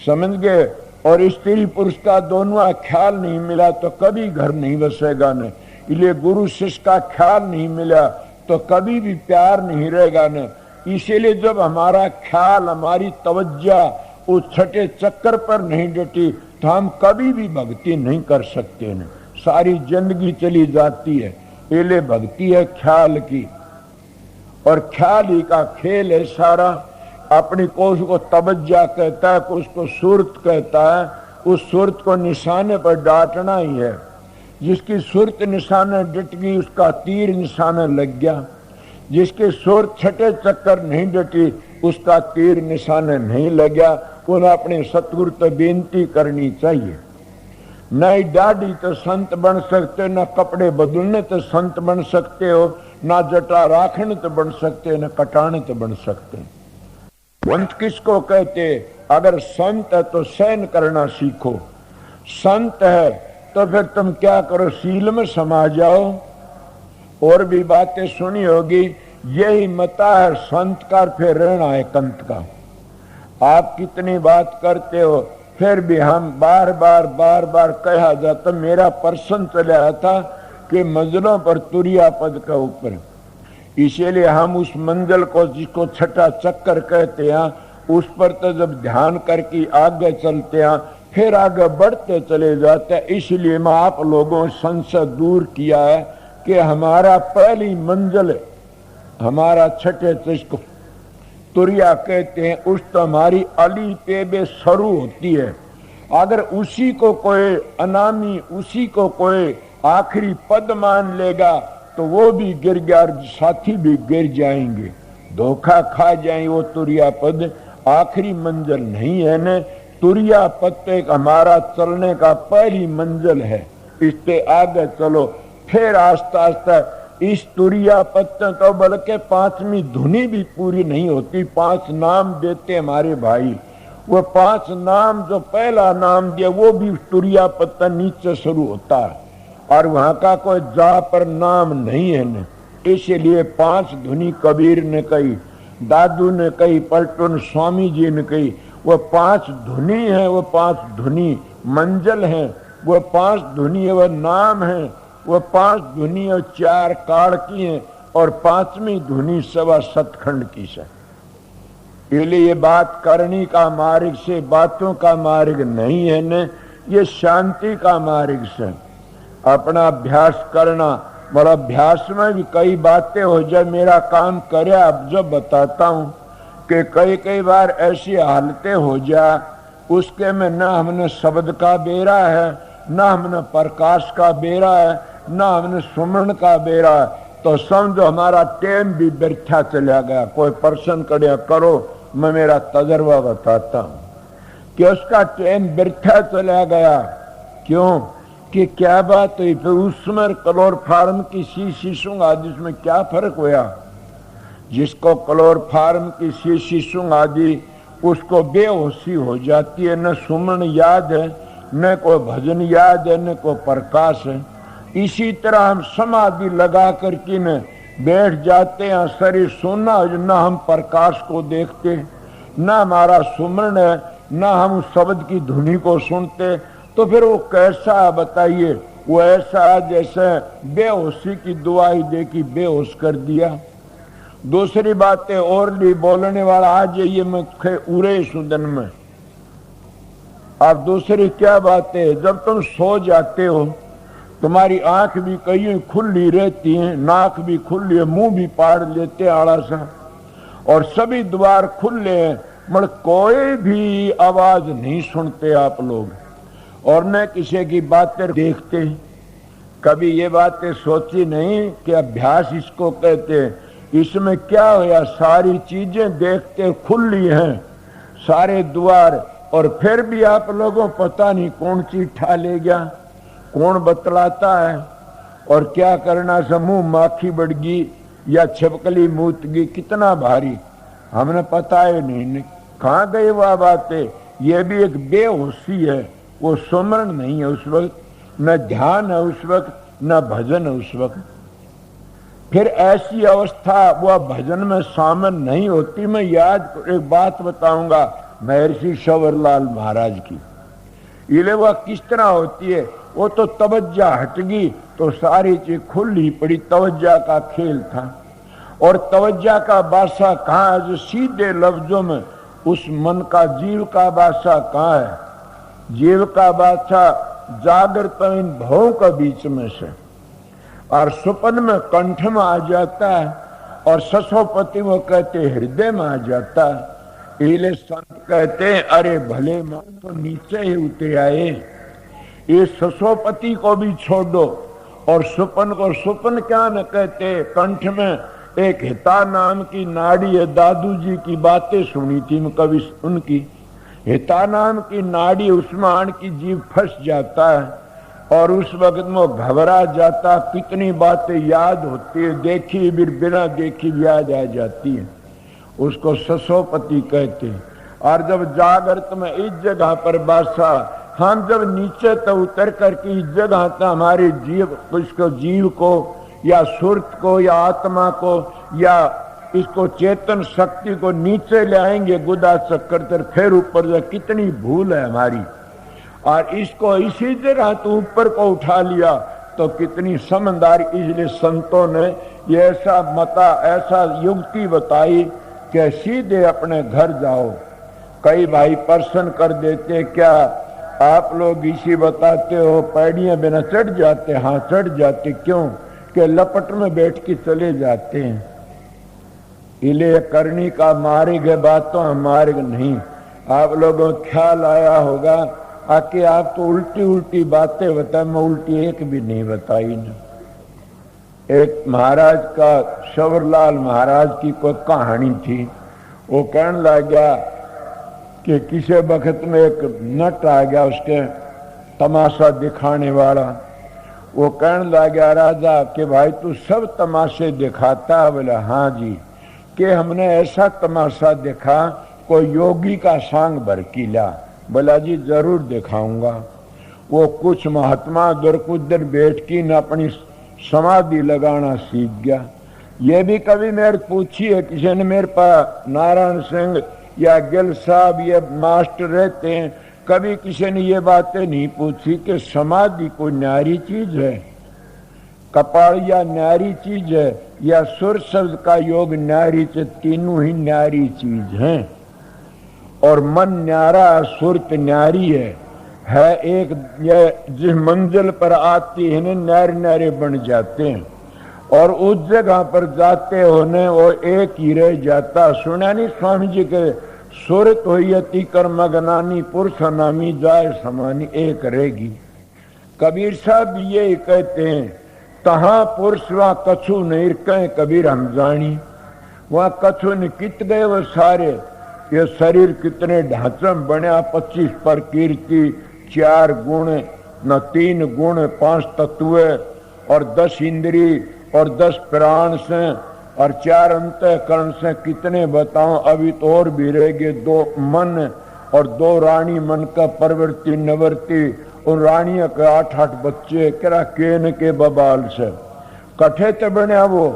S1: समझ गए। और स्त्री पुरुष का दोनों ख्याल नहीं मिला तो कभी घर नहीं बसेगा न। इसलिए गुरु शिष्य का ख्याल नहीं मिला तो कभी भी प्यार नहीं रहेगा न। इसीलिए जब हमारा ख्याल, हमारी तवज्जो उस छठे चक्कर पर नहीं डटी, तो हम कभी भी भक्ति नहीं कर सकते न, सारी जिंदगी चली जाती है। इसलिए भक्ति है ख्याल की, और ख्याल ही का खेल है सारा। अपनी को उसको तवज्जो कहता है, उसको सूरत कहता है, उस सूरत को निशाने पर डांटना ही है। जिसकी सूरत निशाने डट गई उसका तीर निशाने लग गया, जिसकी सूरत छठे चक्कर नहीं डटी उसका तीर निशाने नहीं लग गया। उन्हें अपने सतगुरु तो बेनती करनी चाहिए, न दाढ़ी तो संत बन सकते, न कपड़े बदलने तो संत बन सकते हो, ना जटा राखने तो बन सकते, न कटाने तो बन सकते। संत किसको कहते, अगर संत है तो सहन करना सीखो, संत है तो फिर तुम क्या करो, सील में समा जाओ। और भी बातें सुनी होगी, यही मता है संत का, फिर रहना है कंत का। आप कितनी बात करते हो, फिर भी हम बार बार कहा जाता। मेरा प्रश्न चला था कि मंजिलों पर तुरिया पद का ऊपर, इसीलिए हम उस मंजिल को जिसको छठा चक्कर कहते हैं, उस पर तो जब ध्यान करके आगे चलते हैं, फिर आगे बढ़ते चले जाते हैं। इसलिए मैं आप लोगों ने संशय दूर किया है कि हमारा पहली मंजिल हमारा छठे चक्कर तुरिया कहते हैं, उस तुम्हारी अली पे बे शुरू होती है। अगर उसी को कोई अनामी, उसी को कोई आखिरी पद मान लेगा तो वो भी गिर गया और साथी भी गिर जाएंगे, धोखा खा जाएंगे। वो तुरिया पद आखिरी मंजिल नहीं है न, तुरिया पद तो एक हमारा चलने का पहली मंजिल है। इससे आगे चलो, फिर आस्ता आस्ता इस तुरिया पद तो बल्कि पांचवी धुनी भी पूरी नहीं होती। 5 नाम देते हमारे भाई, वो 5 नाम जो पहला नाम दिया वो भी तुरिया पद नीचे शुरू होता है, और वहां का कोई जा पर नाम नहीं है न। इसलिए 5 धुनी कबीर ने कही, दादू ने कही, पलटन स्वामी जी ने कही। वो 5 धुनी है, वो 5 धुनी मंजिल है, वो 5 धुनी वो नाम है, वो 5 धुनी और 4 काल की है, और 5वीं धुनी सवा सतखंड की से। इसलिए ये बात करनी का मार्ग से, बातों का मार्ग नहीं है न, ये शांति का मार्ग से अपना अभ्यास करना। बड़ा अभ्यास में भी कई बातें हो जाए, मेरा काम करे अब जब बताता हूं कि कई बार ऐसी हालतें हो जा, उसके में न हमने शब्द का बेरा है, न हमने प्रकाश का बेरा है, न हमने सुमरण का बेरा है, तो समझो हमारा टाइम भी व्यर्था चला गया। कोई प्रश्न करो, मैं मेरा तजर्बा बताता हूं कि उसका टाइम व्यर्था चला गया। क्यों कि क्या बात हुई, फिर उसमें क्लोरोफार्म की शीशी सूंघा, जिसमें क्या फर्क हुआ। जिसको क्लोरोफार्म की शीशी सूंघा दी उसको बेहोशी हो जाती है, न सुमन याद है, न कोई भजन याद है, न कोई प्रकाश है। इसी तरह हम समाधि लगा करके न बैठ जाते हैं, शरीर सुनना, न हम प्रकाश को देखते, न हमारा सुमरण है, न हम उस शब्द की धुनी को सुनते, तो फिर वो कैसा बताइए। वो ऐसा जैसे बेहोशी की दवाई दे की बेहोश कर दिया। दूसरी बात है, और भी बोलने वाला आ जाइए मैं उरे सुदन में। अब दूसरी क्या बात है, जब तुम सो जाते हो तुम्हारी आंख भी कहीं खुली रहती है, नाक भी खुली है, मुंह भी पाड़ लेते आड़ा सा, और सभी द्वार खुले हैं, मगर कोई भी आवाज नहीं सुनते आप लोग, और न किसी की बातें देखते। कभी ये बातें सोची नहीं कि अभ्यास इसको कहते हैं। इसमें क्या होया, सारी चीजें देखते खुली हैं, सारे द्वार, और फिर भी आप लोगों पता नहीं कौन चीज ठा ले गया, कौन बतलाता है, और क्या करना, समूह माखी बढ़ गई या छिपकली मूत गई, कितना भारी हमने पता है नहीं कहाँ गई वह बातें। ये भी एक बेहोशी है, वो सुमरण नहीं है उस वक्त, न ध्यान है उस वक्त, न भजन है उस वक्त। फिर ऐसी अवस्था वह भजन में शामिल नहीं होती। मैं याद एक बात बताऊंगा महर्षि शंवरलाल महाराज की। इले वह किस तरह होती है, वो तो तवज्जा हट गई तो सारी चीज खुली पड़ी, तवज्जा का खेल था। और तवज्जा का बादशाह कहाँ है, जो सीधे लफ्जों में उस मन का जीव का बादशाह कहाँ है। जीव का बादशाह जागृत इन भावों का बीच में से, और सुपन में कंठ में आ जाता है, और ससोपति वो कहते हृदय में आ जाता है। इले संत कहते हैं, अरे भले मन तो नीचे ही उतर आए, ये ससोपति को भी छोड़ दो, और सुपन को सुपन क्या न कहते। कंठ में एक हिता नाम की नाड़ी है, दादू जी की बातें सुनी थी मैं कभी उनकी। हिता नाम की नाड़ी, उसमें आन की जीव फंस जाता है, और उस वक्त में घबरा जाता, कितनी बातें याद होती है, देखी भी बिना देखी याद आ जाती है, उसको ससोपति कहते हैं। और जब जागृत में इस जगह पर बादशाह, हम जब नीचे तो उतर करके इस जगह तक हमारे जीव, इसको जीव को या सुरत को या आत्मा को या इसको चेतन शक्ति को नीचे ले आएंगे गुदा चक्कर तर, फिर ऊपर जा, कितनी भूल है हमारी। और इसको इसी जगह तो ऊपर को उठा लिया तो कितनी समझदारी। इसलिए संतों ने ये ऐसा मता, ऐसा युक्ति बताई कि सीधे अपने घर जाओ। कई भाई प्रश्न कर देते, क्या आप लोग इसी बताते हो पैड़ियां बिना चढ़ जाते। हाँ चढ़ जाते, क्यों कि लपट में बैठ के चले जाते हैं। इले करनी का मार्ग है, बातों मार्ग नहीं। आप लोगों को ख्याल आया होगा आके आप तो उल्टी उल्टी बातें बताए, मैं उल्टी एक भी नहीं बताई ना। एक महाराज का, शवरलाल महाराज की कोई कहानी थी। वो कहने लग गया कि किसी वक्त में एक नट आ गया उसके तमाशा दिखाने वाला। वो कहने लग गया राजा कि भाई तू सब तमाशे दिखाता है? बोला हाँ जी। कि हमने ऐसा तमाशा देखा, कोई योगी का सांग भर किला। बोला जी जरूर दिखाऊंगा। वो कुछ महात्मा उधर कुधर बैठ की न अपनी समाधि लगाना सीख गया। ये भी कभी मेरे पूछी है किसी ने मेरे पास, नारायण सिंह या गिल साहब ये मास्टर रहते हैं, कभी किसी ने ये बातें नहीं पूछी कि समाधि कोई न्यारी चीज है, कपाड़िया न्यारी चीज है, या सुर शब्द का योग न्यारी चीज, तीनों ही न्यारी चीज हैं। और मन न्यारा, सुरत न्यारी है एक। ये जिस मंजिल पर आती है न्यारे न्यारे बन जाते हैं, और उस जगह पर जाते होने वो एक ही रह जाता। सुना नहीं स्वामी जी के, सुरत होयती कर्मगनानी पुरुष नामी जाय समानी एक रहेगी। कबीर साहब ये कहते हैं, तहां पुरुष वहां कछु नहीं कहें कबीर हम जानी। वहां कछु ने कित गए वो सारे, ये शरीर कितने ढांचे में बना, 25 प्रकृति, 4 गुण न 3 गुण, 5 तत्व और 10 इंद्री और 10 प्राण से और 4 अंतःकरण से, कितने बताऊं। अभी तो और भी रह गए 2 मन और 2 रानी मन का प्रवृत्ति निवृत्ति, और रानियों के 8-8 बच्चे करा केन के बबाल से कठे तो बने वो।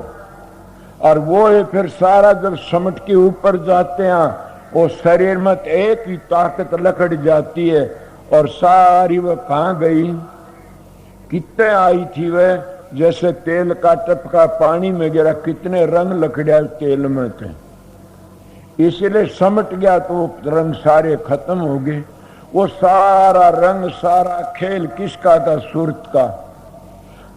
S1: और वो है फिर सारा जब समट के ऊपर जाते हैं, वो शरीर में एक ही ताकत लकड़ जाती है, और सारी वह कहाँ गई, कितने आई थी वह, जैसे तेल का टपका पानी में गिरा, कितने रंग लकड़िया तेल में थे, इसलिए समट गया तो वो रंग सारे खत्म हो गए। वो सारा रंग सारा खेल किसका था? सुरत का।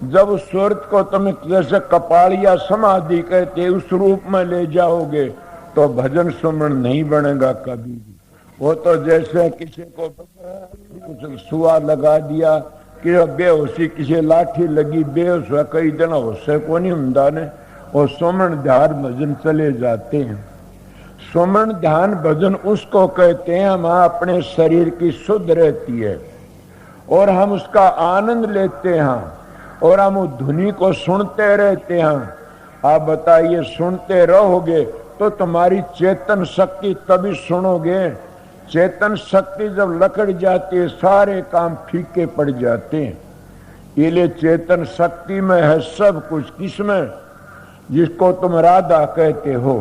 S1: जब उस सुरत को तुम जैसे कपाड़िया समाधि कहते उस रूप में ले जाओगे तो भजन सुमरण नहीं बनेगा कभी भी। वो तो जैसे किसी को सुआ लगा दिया कि बेहोशी, किसी लाठी लगी बेहोश हुआ, कई दिन होशे को नहीं होता ने, और सुमरण ध्यान भजन चले जाते हैं। सुमरण ध्यान भजन उसको कहते हैं हम अपने शरीर की शुद्ध रहती है और हम उसका आनंद लेते हैं, और हम उस धुनी को सुनते रहते हैं। आप बताइए, सुनते रहोगे तो तुम्हारी चेतन शक्ति तभी सुनोगे। चेतन शक्ति जब लकड़ जाती है सारे काम फीके पड़ जाते हैं। इसलिए चेतन शक्ति में है सब कुछ। किसमें? जिसको तुम राधा कहते हो,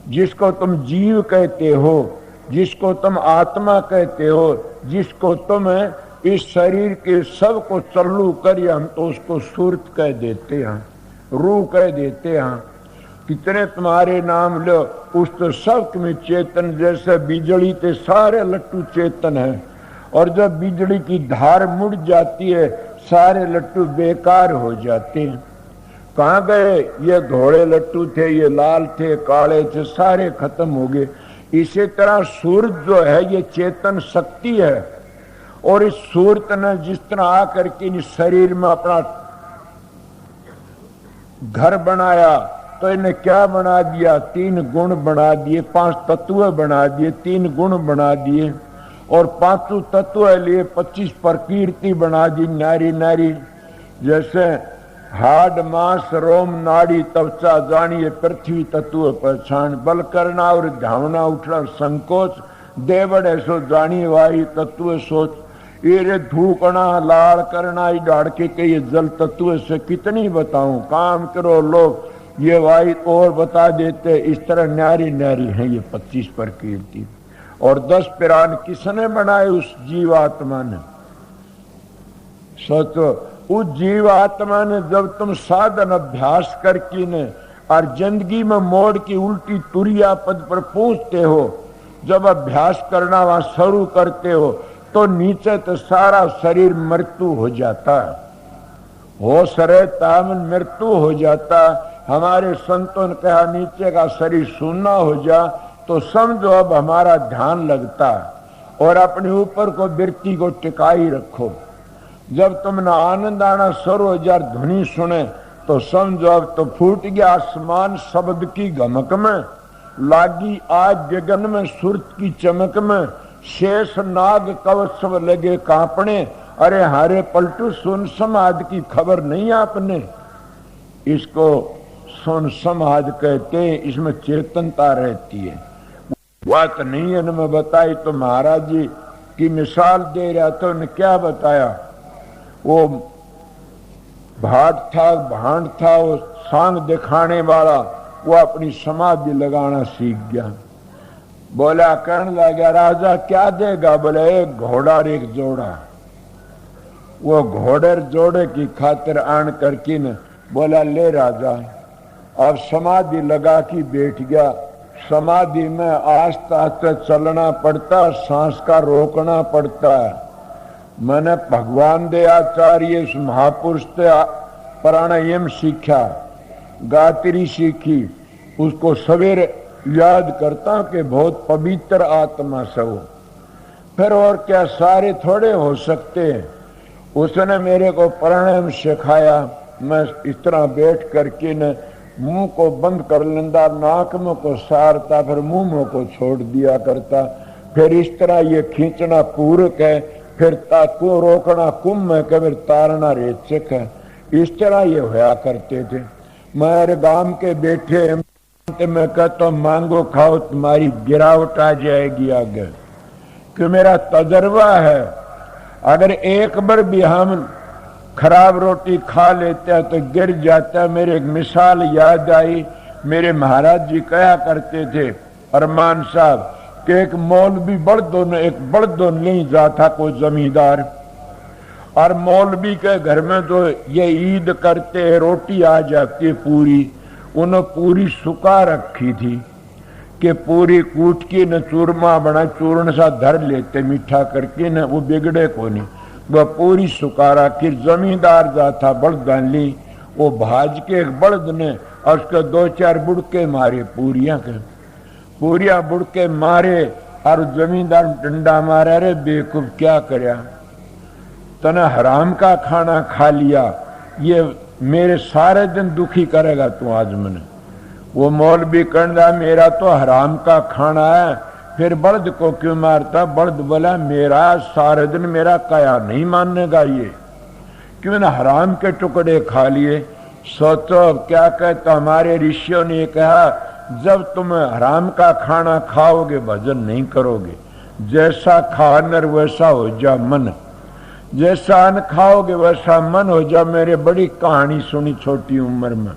S1: जिसको तुम जीव कहते हो, जिसको तुम आत्मा कहते हो, जिसको तुम इस शरीर के सब को चल्लू करिए, हम तो उसको सूरत कह देते हैं, रूह कह देते हैं। कितने तुम्हारे नाम लो, उस तो सब में चेतन, जैसे बिजली के सारे लट्टू चेतन है, और जब बिजली की धार मुड़ जाती है सारे लट्टू बेकार हो जाते हैं। कहाँ गए? ये घोड़े लट्टू थे, ये लाल थे, काले थे, सारे खत्म हो गए। इसी तरह सूरत जो है ये चेतन शक्ति है, और इस सूरत ने जिस तरह आकर के इस शरीर में अपना घर बनाया तो इन्हें क्या बना दिया? 3 गुण बना दिए, 5 तत्व बना दिए, 3 गुण बना दिए, और 5 तत्व लिए 25 प्रकृति बना दी नारी नारी। जैसे हाड मांस रोम नाड़ी त्वचा जानिए पृथ्वी तत्व पहचान, बल करना और धावना उठना संकोच, देवड़ ऐसो जानिए वायु तत्व सोच, ये धूकना लाड़ करना डाड़ के ये जल तत्व से कितनी बताऊं। काम करो लोग ये वायु और बता देते। इस तरह न्यारी न्यारी है ये 25 प्रकृति, और 10 प्राण किसने बनाए? उस जीवात्मा ने। सोचो, उस जीवात्मा ने जब तुम साधन अभ्यास करके ने और जिंदगी में मोड़ की उल्टी तुरिया पद पर पहुंचते हो, जब अभ्यास करना वहां शुरू करते हो तो नीचे तो सारा शरीर मृत्यु हो जाता है, होश रहता है मृत्यु हो जाता, हमारे संतों ने कहा नीचे का शरीर सुनना हो जा तो समझो अब हमारा ध्यान लगता है और अपने ऊपर को वृत्ति को टिकाई रखो। जब तुमने आनंद आना 100,000 ध्वनि सुने तो समझो अब तो फूट गया आसमान शब्द की गमक में, लागी आज गगन में सुरत की चमक में, शेष नाग कवच सब लगे कांपने, अरे हारे पलटू सुन समाध की खबर नहीं आपने। इसको सुन समाध कहते हैं, इसमें चेतनता रहती है। बात नहीं है मैं बताई तो महाराज जी की मिसाल दे रहा तो उन्हें क्या बताया, वो भाट था भांड था, वो सांग दिखाने वाला, वो अपनी समाधि लगाना सीख गया। बोला कहने लगा राजा क्या देगा, बोले एक घोड़ा और एक जोड़ा। वो घोड़े जोड़े की खातिर आन करके न बोला ले राजा। अब समाधि लगा के बैठ गया। समाधि में आस्ते आस्ते चलना पड़ता, सांस का रोकना पड़ता है। मैंने भगवान दे आचार्य इस महापुरुष से प्राणायाम सीखा, गायत्री सीखी, उसको सवेरे याद करता कि बहुत पवित्र आत्मा से हो। फिर और क्या सारे थोड़े हो सकते हैं। उसने मेरे को प्राणायाम सिखाया। मैं इस तरह बैठ करके न मुंह को बंद कर लेता, नाक में को सारता, फिर मुंह में को छोड़ दिया करता। फिर इस तरह ये खींचना पूरक है, फिर ताको रोकना कुंभ है, फिर तारना रेचक है। इस तरह ये होया करते थे। मेरे गांव के बैठे मैं कहता मांगो खाओ तुम्हारी गिरावट आ जाएगी आगे, कि मेरा तजर्बा है। अगर एक बार भी हम खराब रोटी खा लेते हैं तो गिर जाता है। मेरे एक मिसाल याद आई, मेरे महाराज जी कहा करते थे अरमान साहब कि एक मौलवी एक बड़दो नहीं जाता कोई जमींदार, और मौलवी के घर में तो ये ईद करते हैं, रोटी आ जाती है पूरी। उन्होंने पूरी सुखा रखी थी कि पूरी कूट की न चूरमा बना, चूर्ण सा धर लेते मीठा करके न, वो बिगड़े को नहीं। वह पूरी सुखा रखी। जमींदार जाता बड़द ली, वो भाज के एक बड़द ने और उसके 2-4 बुड़के मारे पूरियां बुड़के मारे, और जमींदार डंडा मारा, रे बेवकूफ क्या करया, तने हराम का खाना खा लिया, ये मेरे सारे दिन दुखी करेगा तू आज मैंने। वो मौलवी कहना मेरा तो हराम का खाना है, फिर बल्द को क्यों मारता। बल्द बोला मेरा सारे दिन मेरा कया नहीं मानेगा ये, क्यों ना हराम के टुकड़े खा लिए। सोचो अब क्या कहता, हमारे ऋषियों ने कहा जब तुम हराम का खाना खाओगे भजन नहीं करोगे। जैसा खानर वैसा हो जा मन, जैसा अन्न खाओगे वैसा मन हो जा। मेरे बड़ी कहानी सुनी छोटी उम्र में,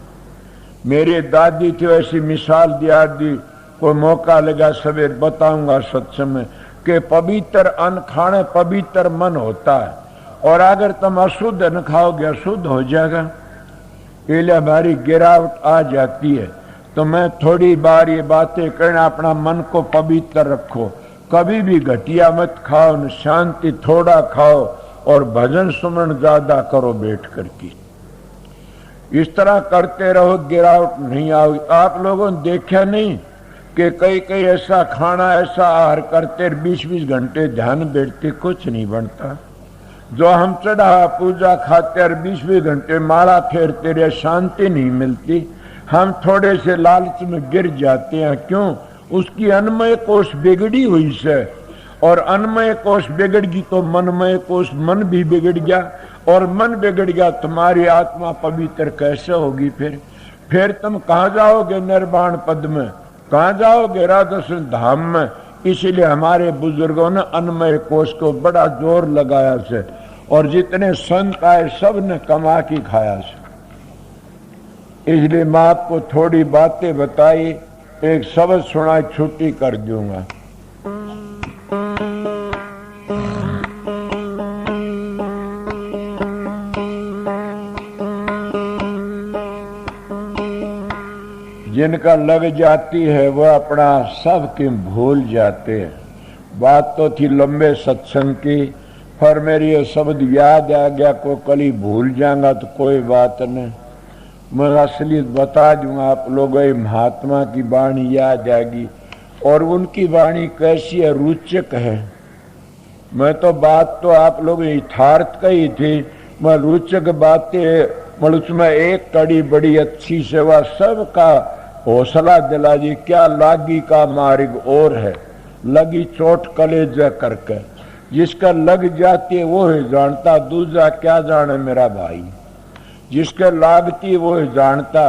S1: मेरी दादी थी ऐसी मिसाल दिया दी, कोई मौका लगा सवेर बताऊंगा सत्संग में कि पवित्र अन्न खाने पवित्र मन होता है, और अगर तुम अशुद्ध अन्न खाओगे अशुद्ध हो जाएगा। इसलिए हमारी गिरावट आ जाती है। तो मैं थोड़ी बार ये बातें करना, अपना मन को पवित्र रखो, कभी भी घटिया मत खाओ, न शांति थोड़ा खाओ, और भजन सुमन ज्यादा करो बैठ करके। इस तरह करते रहो, गिरावट नहीं आओगी। आप लोगों ने देखा नहीं कि कई ऐसा खाना ऐसा आहार करते 20-20 घंटे ध्यान बैठते कुछ नहीं बनता। जो हम चढ़ा पूजा खाते और 20-20 घंटे माला फेरते रहे शांति नहीं मिलती। हम थोड़े से लालच में गिर जाते हैं। क्यों? उसकी अन्नमय कोष बिगड़ी हुई से, और अन्नमय कोष बिगड़ गई तो मनमय कोष मन भी बिगड़ गया, और मन बिगड़ गया तुम्हारी आत्मा पवित्र कैसे होगी। फिर तुम कहाँ जाओगे निर्वाण पद में, कहाँ जाओगे राधा धाम में। इसलिए हमारे बुजुर्गों ने अन्नमय कोष को बड़ा जोर लगाया से, और जितने संत आए सब ने कमा के खाया से। इसलिए मैं आपको थोड़ी बातें बताई, एक शब्द सुना छुट्टी कर दूंगा। जिनका लग जाती है वह अपना सब क्यों भूल जाते हैं। बात तो थी लंबे सत्संग की, पर मेरी ये शब्द याद आ गया, को कल ही भूल जाऊंगा तो कोई बात नहीं। मैं असलियत बता दूं आप लोगों, महात्मा की वाणी याद जाएगी। और उनकी वाणी कैसी है, रुचक है। मैं तो बात तो आप लोग यथार्थ कही थी, मैं रुचक बातें, मैं उसमें एक कड़ी बड़ी अच्छी सेवा सबका हौसला दिला दी। क्या लागी का मार्ग और है, लगी चोट कलेजा करके, जिसका लग जाती है वो ही जानता, दूसरा क्या जाने मेरा भाई। जिसके लागती वो ही जानता,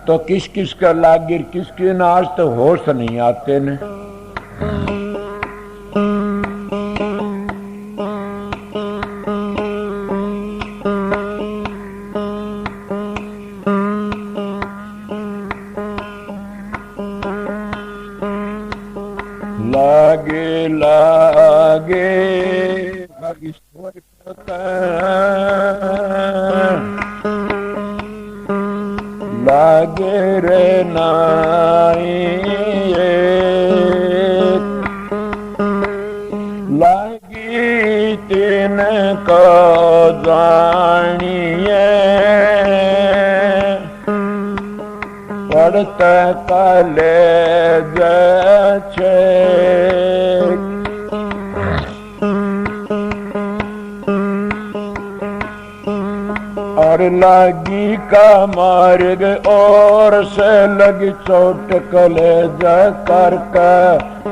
S1: तो किस किस का लागिर किसके नाज तो होश नहीं आते ने। लागे लागे लागे रे नाई, लागी तीन को जानिए, पड़त काले छे, और लागी का मार्ग और से लगी चोट कलेजा करके,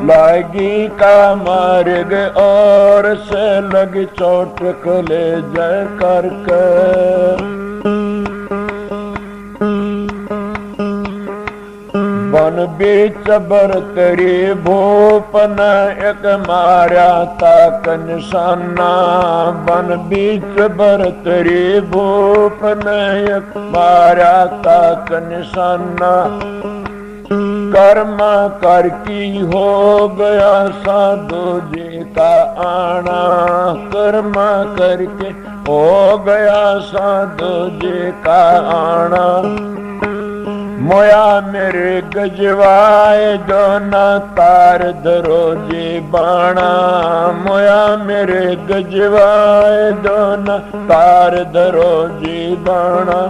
S1: लागी का मार्ग और से लगी चोट कलेजा करके। वन बीच बरतरी भूपन एक मारा ताक निशाना, वन बीच बरतरी भूपन एक मारा ताक निशाना, कर्म कर की हो गया साधु जी का आना, कर्म करके हो गया साधु जी का आना। मोया मेरे गजवाए जो न तार धरो जी बाणा, मोया मेरे गजवाए जो न तार धरो जी बाणा।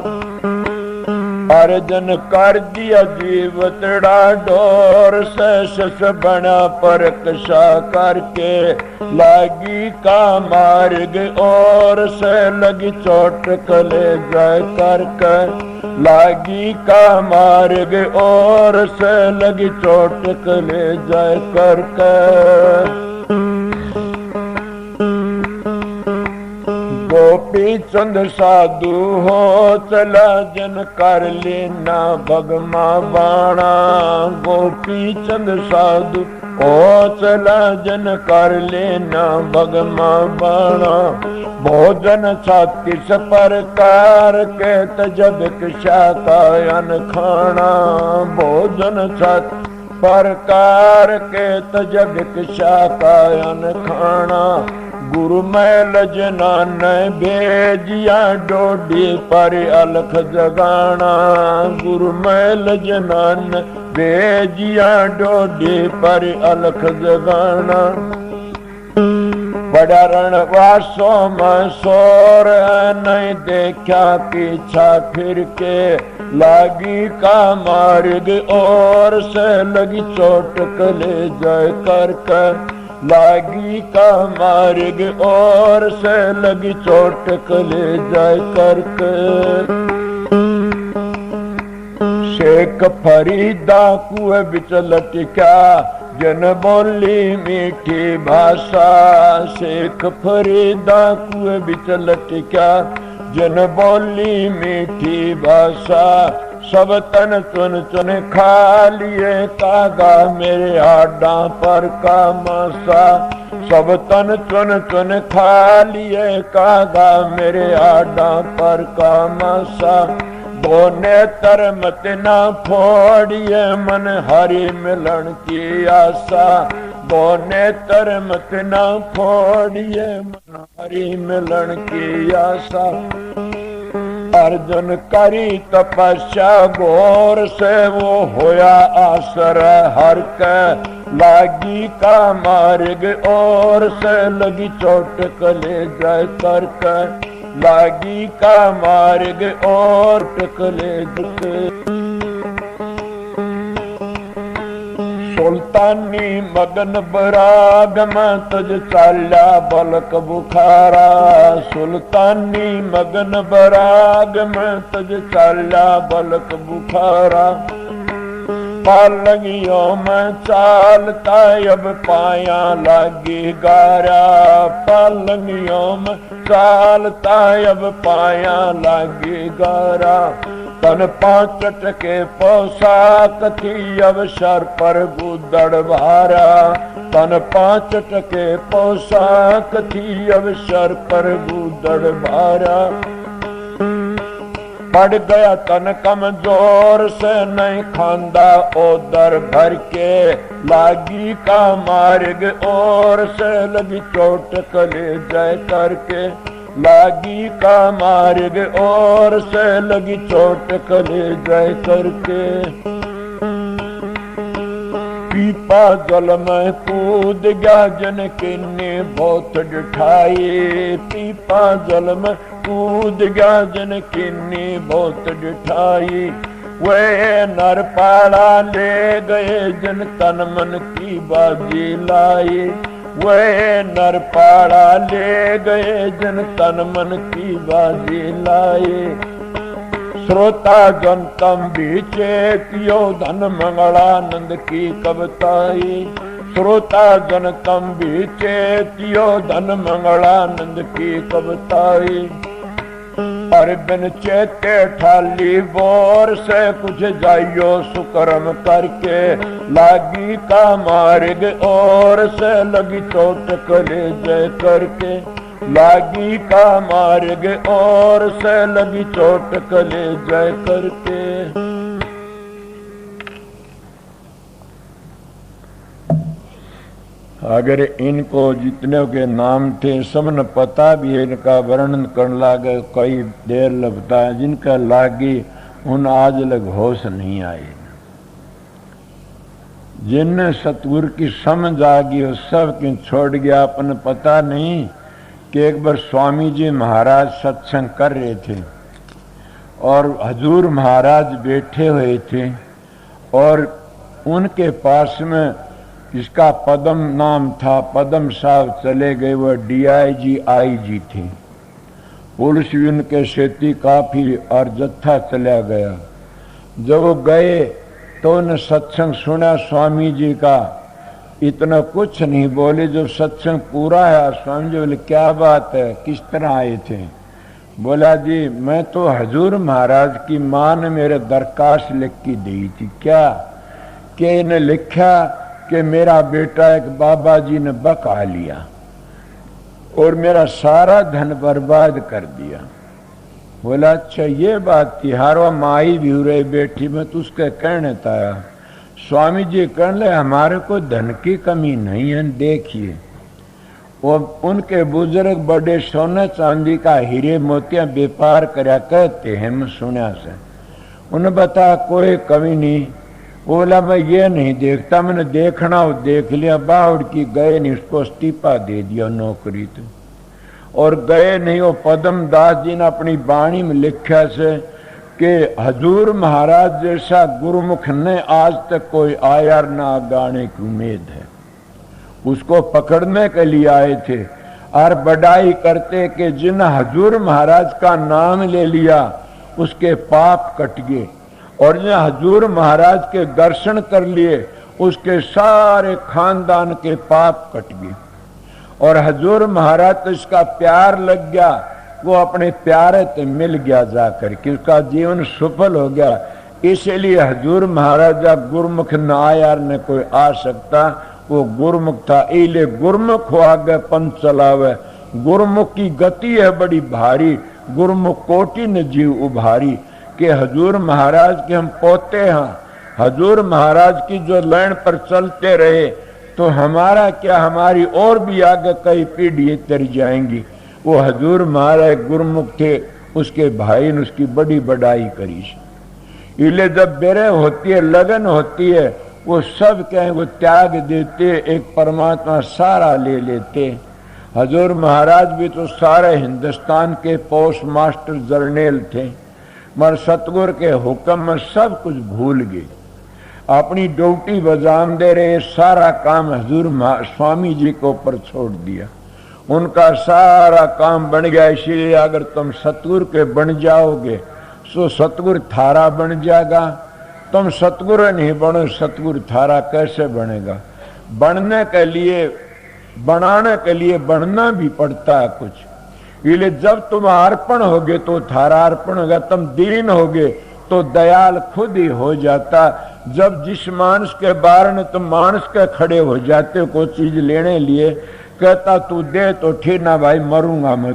S1: अर्जन कर दिया जीवतड़ा डोर से सस बना पर कशा करके, लागी का मार्ग और से लगी चोट कलेजा करके, लागी का मार्ग और से लगी चोट कलेजा करके। गोपी चंद साधु हो चला जन कर लेना भगमा बाणा, गोपी चंद साधु हो चला जन कर लेना भगमा बाणा। भोजन छत्तीस प्रकार के तजब किशा कायन खाना, भोजन छत्तीस प्रकार के तजब किशा कायन खाना। गुरु मैल जनान भेजिया डोडी पर अलख जगाना, गुरु मैल जनान भेजिया डोडी पर अलख जगाना। बड़ा रणवासों में सोर नहीं देखा पीछा फिर के, लागी का मार्ग और से लगी चोट कलेजा करके, लागी का मार्ग और से लगी चोट कलेजा करके। शेख फरीदा कुएं बिच लटका जन बोली मीठी भाषा, शेख फरीदा कुएं बिच लटका जन बोली मीठी भाषा। सब तन चुन चुन खा लिए कागा मेरे आडा पर का मासा, सब तन चुन चुन खा लिए कागा मेरे आडा पर का मासा। दो नेत्र मत ना फोड़िए मन हरि मिलन की आशा, दो नेत्र मत ना फोड़िए मन हरि मिलन की आशा। अर्जुन करी तपस्या घोर से वो होया आसर हर के, लागी का मार्ग और से लगी चोट कलेजा करके, लागी का मार्ग और टकले दुख। सुल्तानी मगन बराग में तुझ चाल्या बलक बुखारा। सुल्तानी मगन बराग में तुझ चाल्या बलक बुखारा। पालंगियों में चालता अब पाया लागी गारा। पालंगियों में चालता अब पाया लागी गारा। तन 5 टके पोशाक थी अब सर पर गुदड़ भारा। तन 5 टके पोशाक थी अब सर पर गुदड़ भारा। बढ़ गया तन कमजोर से नहीं खांदा ओदर भर के। लागी का मार्ग और से लगी चोट कलेजा करके। लागी का मार्ग और से लगी चोट कलेजा करके। पीपा जल में कूद गया जन किन्ने बहुत डिठाई। पीपा जल में कूद गया जन किन्नी बहुत डिठाई। वे नर पाड़ा ले गए जन तन मन की बाजी लाई। वे नर पाड़ा ले गए जन तन मन की बाजी लाई। श्रोता जन तम बीचे पियो धन मंगलानंद की कविताई। श्रोता जन तम बीचे पियो धन मंगलानंद की कविताई। पर बिन चेते ठाली बोर से कुछ जाइयो सुकर्म करके। लागी का मार्ग और से लगी चोट कलेजे करके। लागी का मार्ग और से लगी चोट कलेजे करके। अगर इनको जितने के नाम थे सब न पता भी है, इनका वर्णन करने लागे कई देर लगता है। जिनका लागी उन आज लग होश नहीं आई। जिन सतगुरु की समझ आ गई वो सब क्यों छोड़ गया अपन पता नहीं। कि एक बार स्वामी जी महाराज सत्संग कर रहे थे और हजूर महाराज बैठे हुए थे और उनके पास में इसका पदम नाम था। पदम साहब चले गए, वह DIG IG थे। पुलिस भी उनके सेती काफी और जत्था चला गया। जब वो गए तो उन्हें सत्संग सुना स्वामी जी का। इतना कुछ नहीं बोले। जब सत्संग पूरा है स्वामी जी बोले क्या बात है, किस तरह आए थे? बोला जी मैं तो हजूर महाराज की मां ने मेरे दरखास्त लिख के दी थी। क्या? कि इन्हें लिखा कि मेरा बेटा एक बाबा जी ने बका लिया और मेरा सारा धन बर्बाद कर दिया। बोला अच्छा ये बात थी। हारवा माई भी रही बेटी में तो उसके कहने था। स्वामी जी कहने हमारे को धन की कमी नहीं है। देखिए वो उनके बुजुर्ग बड़े सोने चांदी का हीरे मोतियां व्यापार करया कहते हैं। मैं सुना से उन्हें बता कोई कमी नहीं। बोला मैं ये नहीं देखता, मैंने देखना हो देख लिया। बावड़ की गए नहीं, उसको इस्तीफा दे दिया नौकरी तो। और गए नहीं। वो पदम दास जी ने अपनी बाणी में लिखा से कि हजूर महाराज जैसा गुरुमुख ने आज तक कोई आया ना गाने की उम्मीद है। उसको पकड़ने के लिए आए थे और बड़ाई करते कि जिन हजूर महाराज का नाम ले लिया उसके पाप कट गए और जिन हजूर महाराज के दर्शन कर लिए उसके सारे खानदान के पाप कट गए। और हजूर महाराज तो इसका प्यार लग गया, वो अपने प्यारे से मिल गया जाकर के उसका जीवन सफल हो गया। इसलिए हजूर महाराजा गुरुमुख न आयार ने कोई आ सकता, वो गुरुमुख था। इले गुरुमुख हो आगे पंथ चलावे। गुरुमुख की गति है बड़ी भारी, गुरुमुख कोटि ने जीव उभारी। कि हजूर महाराज के हम पोते हैं, हजूर महाराज की जो लाइन पर चलते रहे तो हमारा क्या, हमारी और भी आगे कई पीढ़ी तर जाएंगी। वो हजूर महाराज गुरुमुख थे, उसके भाई ने उसकी बड़ी बड़ाई करी। इले जब बेरे होती है, लगन होती है, वो सब कहें वो त्याग देते, एक परमात्मा सारा ले लेते। हजूर महाराज भी तो सारे हिंदुस्तान के पोस्ट मास्टर जर्नल थे, मगर सतगुरु के हुक्म में सब कुछ भूल गए। अपनी ड्यूटी बजाम दे रहे, सारा काम हजूर स्वामी जी को ऊपर छोड़ दिया। उनका सारा काम बन गया। इसीलिए अगर तुम सतगुरु के बन जाओगे तो सतगुरु थारा बन जाएगा। तुम सतगुरु नहीं बनो, सतगुरु थारा कैसे बनेगा? बनने के लिए, बनाने के लिए बनना भी पड़ता है कुछ। इसलिए जब तुम अर्पण होगे तो थारा अर्पण होगा। तुम दीन होगे तो दयाल खुद ही हो जाता। जब जिस मानस के बारे में तुम मानस के खड़े हो जाते हो कोई चीज लेने लिए, कहता तू दे तो ठीक ना भाई, मरूंगा मैं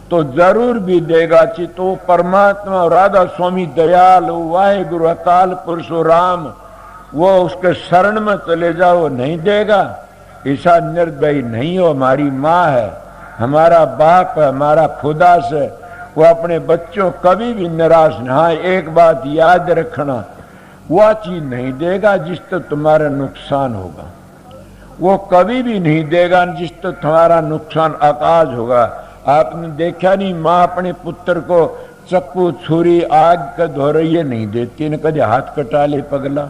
S1: तो जरूर भी देगा। ची तो परमात्मा राधा स्वामी दयाल वाहेगुरु अकाल पुरुष राम, वो उसके शरण में चले जाओ, नहीं देगा। ऐसा निर्दयी नहीं हो। हमारी माँ है, हमारा बाप है, हमारा खुदा से वो अपने बच्चों कभी भी निराश न। हाँ, एक बात याद रखना, वह चीज नहीं देगा जिससे तुम्हारा नुकसान होगा। वो कभी भी नहीं देगा जिससे तुम्हारा नुकसान आकाज होगा। आपने देखा नहीं, माँ अपने पुत्र को चक्कू छुरी आग का धोरैया नहीं देती, न कभी हाथ कटा ले पगला।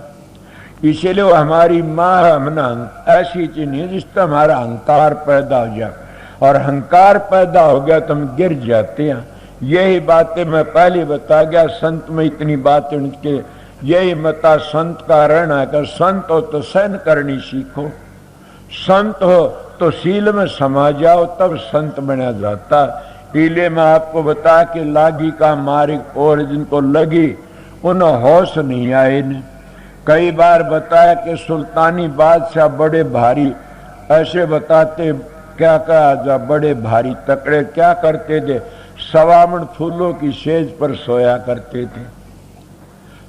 S1: इसीलिए वो हमारी माँ है। हमने ऐसी चीज नहीं जिससे हमारा अहंकार पैदा हो जाए, और अहंकार पैदा हो गया तो हम गिर जाते हैं। यही बातें मैं पहले बता गया। संत में इतनी बातें उनके यही मता संत का रहना है कि संत हो तो सहन करनी सीखो, संत हो तो सील में समा जाओ, तब संत बना जाता। इसलिए मैं आपको बता कि लागी का मार्ग और जिनको लगी उन्हें होश नहीं आए। कई बार बताया कि सुल्तानी बादशाह बड़े भारी, ऐसे बताते क्या कहा जा, बड़े भारी तकड़े क्या करते थे, सवामण फूलों की सेज पर सोया करते थे।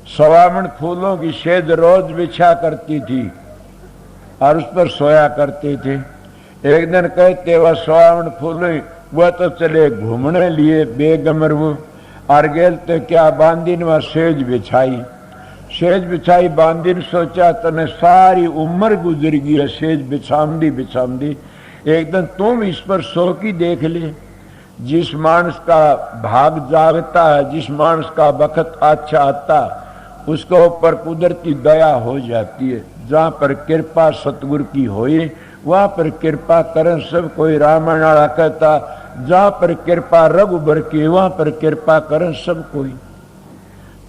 S1: सवामण फूलों की सेज रोज बिछा करती थी और उस पर सोया करते थे। एक दिन कहते वह सवामण फूल वह तो चले घूमने लिए बेगमर वो, और गेल तो क्या बांदी ने वह सेज बिछाई। सेज बिछाई, बांदी ने सोचा तने सारी उम्र गुजर गई है सेज बिछामदी बिछामदी, एक दिन तुम इस पर सो की देख ले। जिस मानस का भाग जागता है, जिस मानस का वक्त अच्छा आता, उसके ऊपर कुदरती दया हो जाती है। जहाँ पर कृपा सतगुरु की होए वहाँ पर कृपा करें सब कोई। रामायण वाला कहता जहाँ पर कृपा रघुबर की वहाँ पर कृपा करें सब कोई।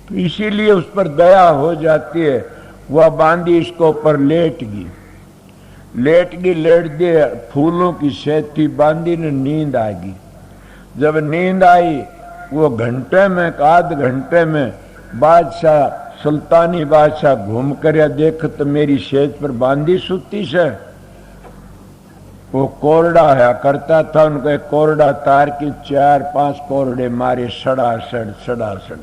S1: तो इसीलिए उस पर दया हो जाती है। वह बांदी इसको ऊपर लेट दे, फूलों की सेज थी, बांदी ने नींद आ गई। जब नींद आई वो घंटे में आध घंटे में बादशाह, सुल्तानी बादशाह घूम कर देख तो मेरी सेज पर बांदी सुती से। वो कोरडा है करता था, उनको एक कोरडा तार की 4-5 कोरडे मारे सड़ासड़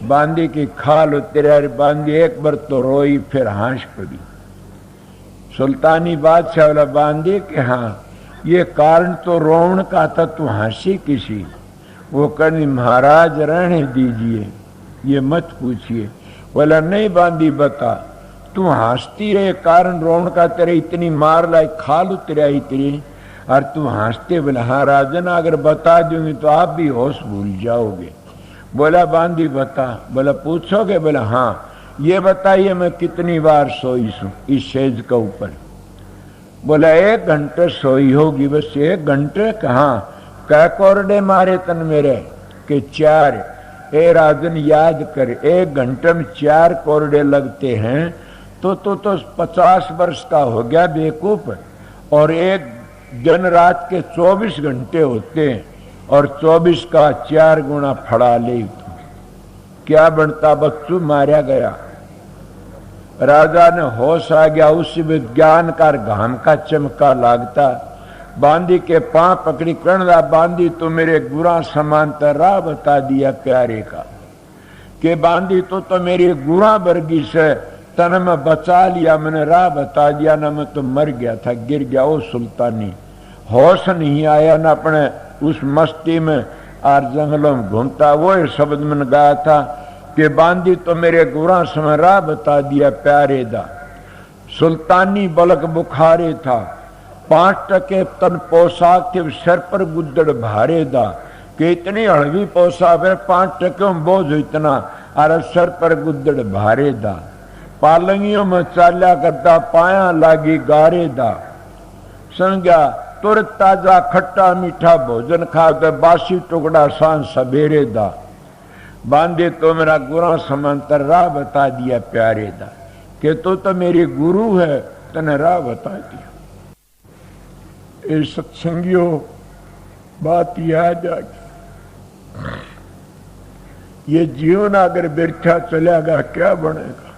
S1: बांदी की खाल उतरी। बांदी एक बार तो रोई, फिर हंस पड़ी। सुल्तानी बादशाह वाला बांदी कि हाँ ये कारण तो रोण का था, तू हंसी किसी। वो कहनी महाराज रहने दीजिए, ये मत पूछिए। बोला नहीं बांदी बता, तू हंसती रहे, कारण रोण का तेरे इतनी मार लाई, खाल उतरिया इतनी, और तू हंसते। बोला हाँ राजन, अगर बता दूंगी तो आप भी होश भूल जाओगे। बोला बांदी बता। बोला पूछोगे? बोला हाँ। ये बताइए मैं कितनी बार सोई हूँ इस सेज के ऊपर? बोला 1 घंटे सोई होगी। बस 1 घंटे? कहाँ? कै कोरडे मारे तन मेरे? के 4। ए राजन याद कर, 1 घंटे में 4 कोरडे लगते हैं तो 50 वर्ष का हो गया बेवकूफ। और एक दिन रात के 24 घंटे होते हैं, और 24 का 4 गुना फड़ा ले, क्या बनता? बच्चू मारा गया। राजा ने होश आ गया, उस विज्ञान का घाम का चमका लागता। बांदी के पांव पकड़ी, कणदा बांदी तो मेरे गुरा समांतर राह बता दिया प्यारे का, के बांदी तो मेरी गुरा बरगी से तन में बचा लिया, मैंने राह बता दिया, ना मैं तो मर गया था, गिर गया। वो सुल्तानी होश नहीं आया न अपने उस मस्ती में, और जंगलों में घूमता। वो शब्द मैंने गाया था कि बांदी तो मेरे गुरा समय राह बता दिया प्यारे दा। सुल्तानी बलक बुखारे था, 5 टके तन पोशाक के सर पर गुद्दड़ भारे दा कि इतनी हड़वी पोशाक है 5 टके में बोझ इतना अरे सर पर गुद्दड़ भारे दा पालंगियों में चाल्या करता पाया लागी गारे दा संज्ञा तुरंत ताजा खट्टा मीठा भोजन खाकर बासी टुकड़ा सांझ सवेरे दा बांधे तो मेरा गुरा समांतर राह बता दिया प्यारे दा कि तो मेरी गुरु है तने राह बता दिया। इस सत्संगियों बात याद आ गई, ये जीवन अगर बैठा चलेगा क्या बनेगा।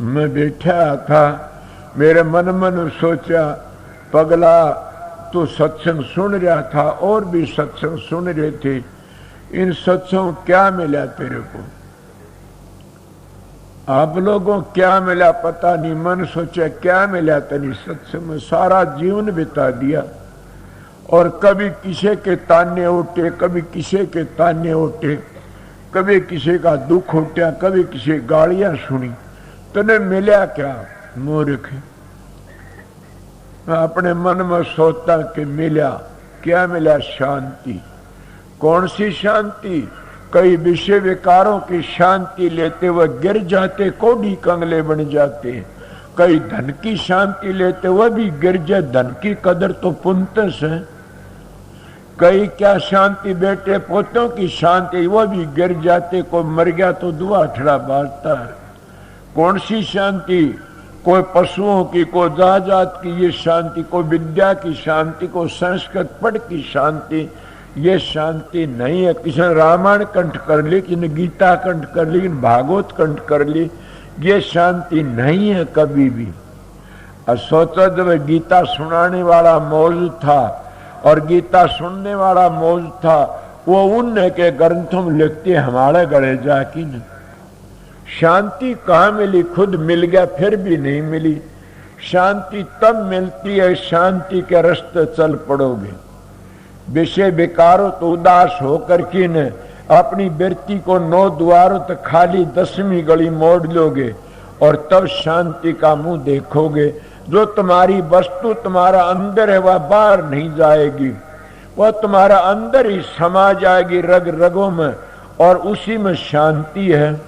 S1: मैं बैठा था मेरे मन सोचा पगला तो सत्संग सुन रहा था और भी सत्संग सुन रहे थे, इन सत्संग क्या मिला तेरे को, आप लोगों क्या मिला पता नहीं। मन सोचा क्या मिला तेरी सत्संग में, सारा जीवन बिता दिया और कभी किसी के ताने उठे, कभी किसी के ताने उठे, कभी किसी का दुख उठा, कभी किसी गालियां सुनी, तने मिला क्या मूर्ख। मैं अपने मन में सोचता कि मिला क्या मिला, शांति। कौन सी शांति, कई विषय विकारों की शांति लेते हुए गिर जाते, कोडी कंगले बन जाते। कई धन की शांति लेते हुए भी गिर जाए, धन की कदर तो पुंतस है। कई क्या शांति बेटे पोतों की शांति वो भी गिर जाते, कोई मर गया तो दुआ ठड़ा बाजता है। कौन सी शांति, कोई पशुओं की, कोई जात की ये शांति, कोई विद्या की शांति, कोई संस्कृत पढ़ की शांति, ये शांति नहीं है। किसी ने रामायण कंठ कर ली, किसी ने गीता कंठ कर ली, भागवत कंठ कर ली, ये शांति नहीं है कभी भी। और सोचा जब गीता सुनाने वाला मौजूद था और गीता सुनने वाला मौजूद था, वो उनने के ग्रंथों में लिखते हमारे गले जाकी न। शांति कहाँ मिली, खुद मिल गया फिर भी नहीं मिली। शांति तब मिलती है शांति के रास्ते चल पड़ोगे। विषय विकारो तो उदास होकर के न अपनी वृत्ति को 9 द्वारों तक खाली 10वीं गली मोड़ लोगे और तब शांति का मुंह देखोगे। जो तुम्हारी वस्तु तुम्हारा अंदर है वह बाहर नहीं जाएगी, वह तुम्हारा अंदर ही समा जाएगी रग रगों में, और उसी में शांति है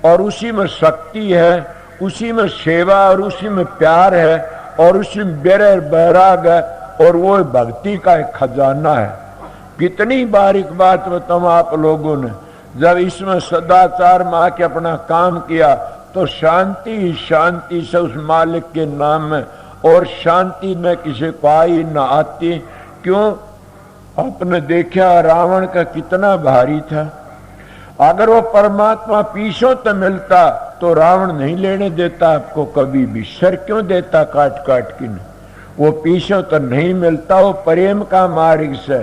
S1: और उसी में शक्ति है, उसी में सेवा और उसी में प्यार है और उसी में बैराग है, और वो भक्ति का एक खजाना है। कितनी बारीक बात बताऊं आप लोगों ने, जब इसमें सदाचार में आके अपना काम किया तो शांति ही शांति से उस मालिक के नाम में, और शांति में किसी को आई न आती। क्यों, आपने देखा रावण का कितना भारी था। अगर वो परमात्मा पीछों तो मिलता तो रावण नहीं लेने देता आपको कभी भी, सर क्यों देता काट काट के। वो पीछों तो नहीं मिलता, वो प्रेम का मार्ग से,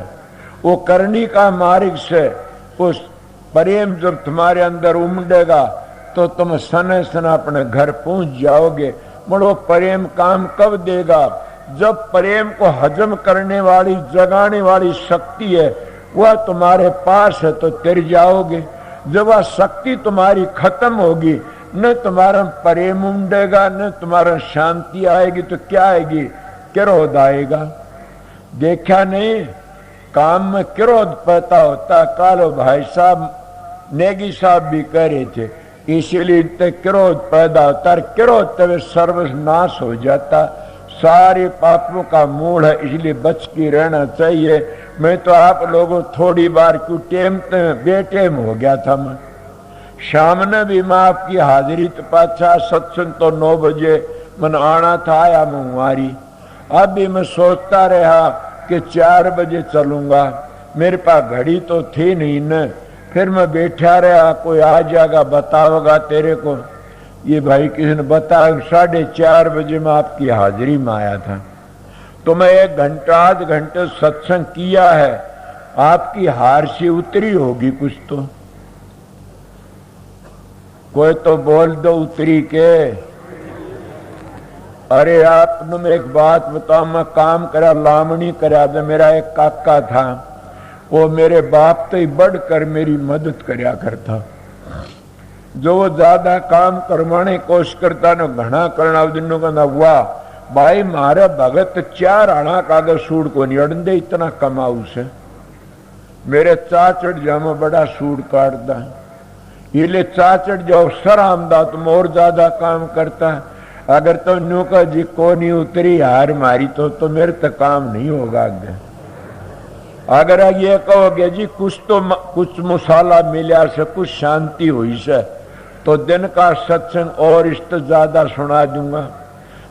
S1: वो करनी का मार्ग से, उस प्रेम जब तुम्हारे अंदर उमड़ेगा तो तुम सने सना अपने घर पहुंच जाओगे। मरो प्रेम काम कब देगा, जब प्रेम को हजम करने वाली जगाने वाली शक्ति है वह तुम्हारे पास है तो तिर जाओगे। जब वह शक्ति तुम्हारी खत्म होगी, न तुम्हारा प्रेम उमड़ेगा न तुम्हारा शांति आएगी, तो क्या आएगी, क्रोध आएगा। देखा नहीं, काम में क्रोध पैदा होता। कालो भाई साहब नेगी साहब भी कह रहे थे, इसीलिए क्रोध पैदा होता, क्रोध तब सर्वनाश हो जाता। सारे पापों का मूल है, इसलिए बच के रहना चाहिए। मैं तो आप लोगों थोड़ी बार क्यों टेम बेटेम हो गया था। मैं शाम ने भी मैं आपकी हाजिरी तो पाछा सत्संग तो 9 बजे मन आना था, आया मैं हमारी। अब भी मैं सोचता रहा कि 4 बजे चलूंगा, मेरे पास घड़ी तो थी नहीं न। फिर मैं बैठा रहा, कोई आ जाएगा बताओगा तेरे को। ये भाई किसी ने बताया 4:30 बजे मैं आपकी हाजिरी में आया था। तो मैं 1 घंटा आध घंटे सत्संग किया है, आपकी हार से उतरी होगी कुछ तो। कोई तो बोल दो उतरी के। अरे आपने मैं एक बात बताऊं, मैं काम करा लामणी करा था। मेरा एक काका था, वो मेरे बाप तो बढ़कर मेरी मदद करया करता। जो वो ज्यादा काम करवाने कोशिश करता न घना करना, दिनों कहना वाह भाई मारे भगत 4 आना कागज सूट को नहीं अड़े इतना कमाऊ से मेरे चाचड़ जाओ बड़ा सूट काटदा ये चाचड़ जाओ सर आमदा तुम और ज्यादा काम करता। अगर तो न्यू का जी को नहीं उतरी हार मारी तो मेरे तक काम नहीं होगा आगे। अगर ये कहोगे जी कुछ मसाला मिला से कुछ शांति हुई से तो दिन का सत्संग और इष्ट ज्यादा सुना दूंगा।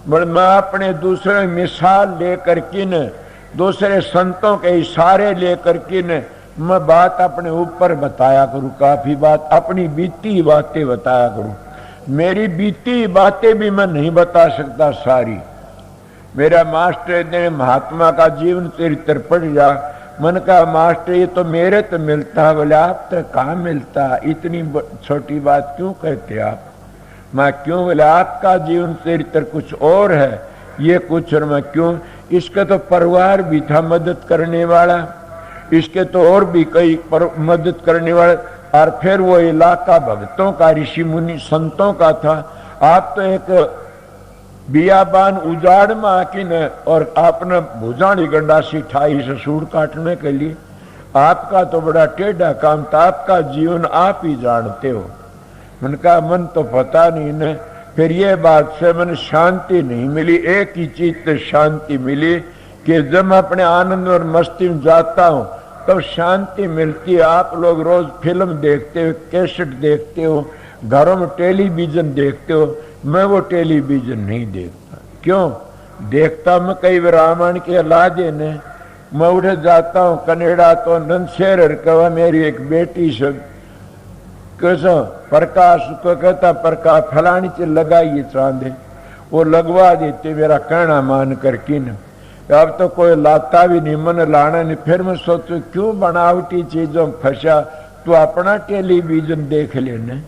S1: मैं अपने दूसरे मिसाल लेकर के न दूसरे संतों के इशारे लेकर के न मैं बात अपने ऊपर बताया करूं, काफी बात अपनी बीती बातें बताया करूं। मेरी बीती बातें भी मैं नहीं बता सकता सारी। मेरा मास्टर ने महात्मा का जीवन चरित्र पढ़ जा, मन का मास्टर ये तो मेरे तो मिलता, बोले आप तो कहाँ मिलता, इतनी छोटी बात क्यों कहते आप। मैं क्यों, बोले आपका जीवन चरित्र कुछ और है, ये कुछ और मैं क्यों। इसका तो परिवार भी था मदद करने वाला, इसके तो और भी कई मदद करने वाले, और फिर वो इलाका भक्तों का ऋषि मुनि संतों का था। आप तो एक बियाबान उजाड़ में आकी न और आपने भुजाणी गंडासी ठाई से सूर काटने के लिए, आपका तो बड़ा टेढ़ा काम था, आपका जीवन आप ही जानते हो। मन का मन तो पता नहीं न। फिर ये बात से मन शांति नहीं मिली, एक ही चीज से शांति मिली कि जब मैं अपने आनंद और मस्ती में जाता हूं तब शांति मिलती है। आप लोग रोज फिल्म देखते हो, कैसेट देखते हो, घरों में टेलीविजन देखते हो, मैं वो टेलीविजन नहीं देखता। क्यों देखता, मैं कई रामायण के लादे ने मैं उठ जाता हूँ कनेडा तो नंदशेर कहा मेरी एक बेटी से कैसा प्रकाश को कहता प्रकाश फलानी चीज लगाइए चांदे, वो लगवा देते मेरा कहना मान करके न। अब तो कोई लाता भी नहीं, मन लाना नहीं। फिर मैं सोचू क्यों बनावटी चीजों फंसा, तू अपना टेलीविजन देख लेना।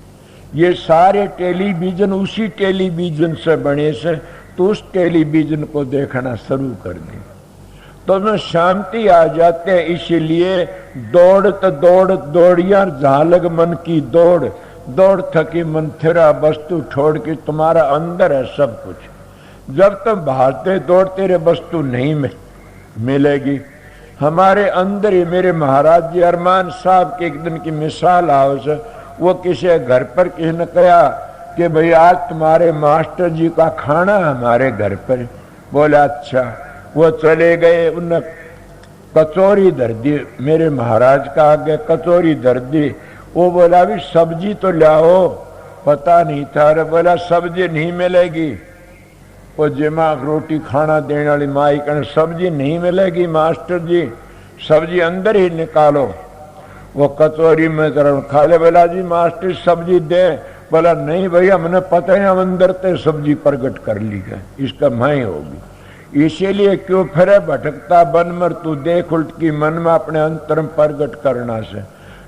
S1: ये सारे टेलीविजन उसी टेलीविजन से बने से, तो उस टेलीविजन को देखना शुरू कर दे तो मैं शांति आ जाते। इसीलिए दौड़िया झालग मन की दौड़, दौड़ थकी मन थिरा वस्तु छोड़ के, तुम्हारा अंदर है सब कुछ। जब तुम भागते दौड़ते रहे वस्तु नहीं मिलेगी। हमारे अंदर ही मेरे महाराज जी अरमान साहब के एक दिन की मिसाल आओ से, वो किसी घर पर किसी ने कहा कि भाई आज तुम्हारे मास्टर जी का खाना हमारे घर पर। बोला अच्छा। वो चले गए, उन्हें कचौरी धर दी, मेरे महाराज का आगे कचौरी धर दी। वो बोला भी सब्जी तो लाओ, पता नहीं था। अरे बोला सब्जी नहीं मिलेगी। वो जिमा रोटी खाना देने वाली माई कहने सब्जी नहीं मिलेगी मास्टर जी, सब्जी अंदर ही निकालो। वो कचौरी में जरा खा ले। बोला जी मास्टर सब्जी दे। बोला नहीं भैया मैंने पता है हम अंदर ते सब्जी प्रकट कर ली है, इसका मैं होगी। इसीलिए क्यों फिर भटकता बन मर, तू देख उल्ट की मन में अपने अंतर में प्रकट करना से।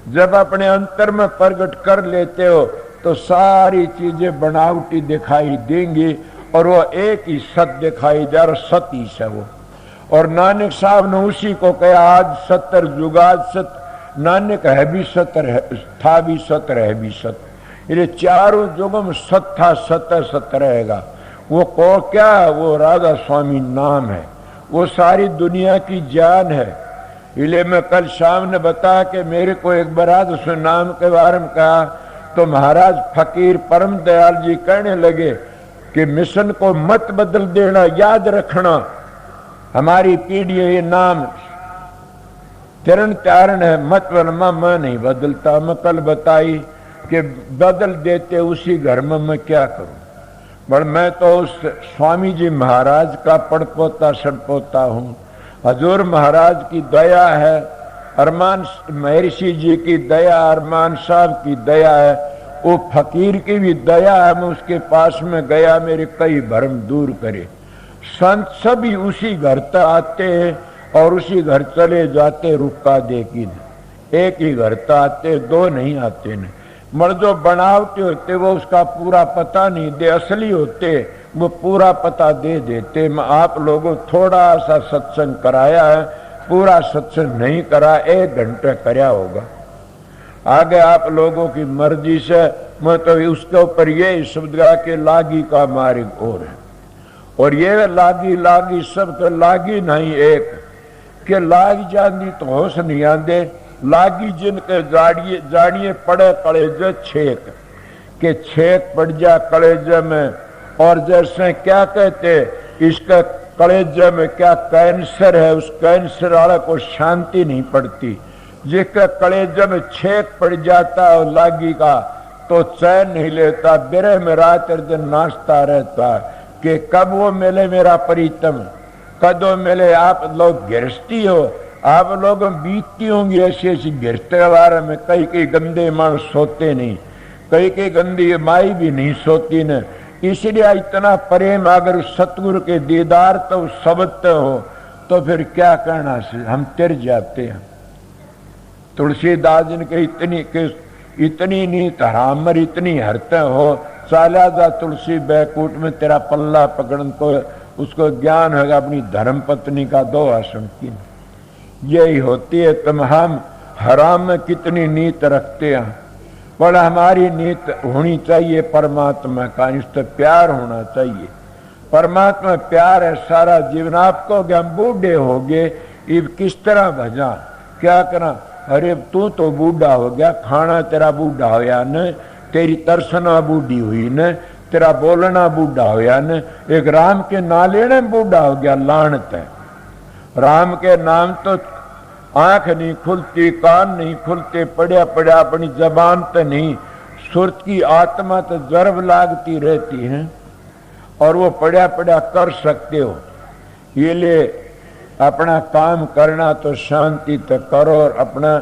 S1: जब अपने अंतर में प्रकट कर लेते हो तो सारी चीजें बनावटी दिखाई देंगी और वो एक ही सत दिखाई दे, और सत ही है वो। और नानक साहब ने उसी को कहा आज सत्तर जुगाद सत। नानक है भी सत्तर, था भी सत्तर, है भी सत्य। ये चारों युगों में सत था, सत्य सत्य रहेगा। वो को क्या, वो राधा स्वामी नाम है, वो सारी दुनिया की जान है। इसलिए मैं कल शाम ने बताया कि मेरे को एक बराद उस नाम के बारे में कहा तो महाराज फकीर परम दयाल जी कहने लगे कि मिशन को मत बदल देना, याद रखना हमारी पीढ़ी ये नाम तिरण त्यारण है, मत वरमा मैं नहीं बदलता। मैं कल बताई कि बदल देते उसी घर में मैं क्या करूं। पर मैं तो उस स्वामी जी महाराज का पड़पोता सड़पोता हूं। हजूर महाराज की दया है, अरमान महर्षि जी की दया, अरमान साहब की दया है, वो फकीर की भी दया है। मैं उसके पास में गया, मेरे कई भरम दूर करे। संत सभी उसी घर तक आते हैं और उसी घर चले जाते, रुका देखी एक ही घर तक आते, दो नहीं आते न। मर जो बनावटी होते वो उसका पूरा पता नहीं दे, असली होते वो पूरा पता दे देते। मैं आप लोगों थोड़ा सा सत्संग कराया है, पूरा सत्संग नहीं करा, 1 घंटे कराया होगा। आगे आप लोगों की मर्जी से मैं तो उसके ऊपर ये शब्द गा के लागी का मार्ग और है। और ये लागी लागी सब तो लागी नहीं एक के लाग जाती तो होश नहीं आंदे। लागी जिनके जाड़िए पड़े कलेजे छेक के छेक पड़ जा कलेजे में। और जैसे क्या कहते इसका कलेजे में क्या कैंसर है, उस कैंसर वाले को शांति नहीं पड़ती। जिसके कलेजे में छेक पड़ जाता है और लागी का तो चैन नहीं लेता, बिरे में रात दिन नाचता रहता कि कब वो मिले मेरा प्रीतम, कदों मिले। आप लोग गिरस्ती हो, आप लोग बीतती होंगी ऐसी ऐसी गिरते के बारे में। कई गंदे मानस सोते नहीं, कई गंदी माई भी नहीं सोती न। इसलिए इतना प्रेम अगर उस सतगुरु के दीदार तो सबत हो तो फिर क्या कहना से हम तिर जाते हैं। तुलसीदास जी ने इतनी नीत हरामर इतनी हरते हो, चाला जा तुलसी बैकुट में तेरा पल्ला पकड़न को उसको ज्ञान होगा अपनी धर्म पत्नी का दो आसन की। यही होती है तुम हम हराम में कितनी नीत रखते हैं, पर हमारी नीत होनी चाहिए परमात्मा का, इससे प्यार होना चाहिए। परमात्मा प्यार है सारा जीवन। आपको क्या बूढ़े हो गए इब किस तरह भजा क्या करा। अरे तू तो बूढ़ा हो गया, खाना तेरा बूढ़ा होया न, तेरी तरसना बूढ़ी हुई न, तेरा बोलना बूढ़ा होया न। एक राम के ना लेने बूढ़ा हो गया लानत है। राम के नाम तो आंख नहीं खुलती, कान नहीं खुलते, पड़ा पड़ा अपनी जबान तो नहीं, सुरत की आत्मा तो जर्ब लागती रहती है और वो पड़ा पड़ा कर सकते हो। ये ले अपना काम करना तो शांति तो करो और अपना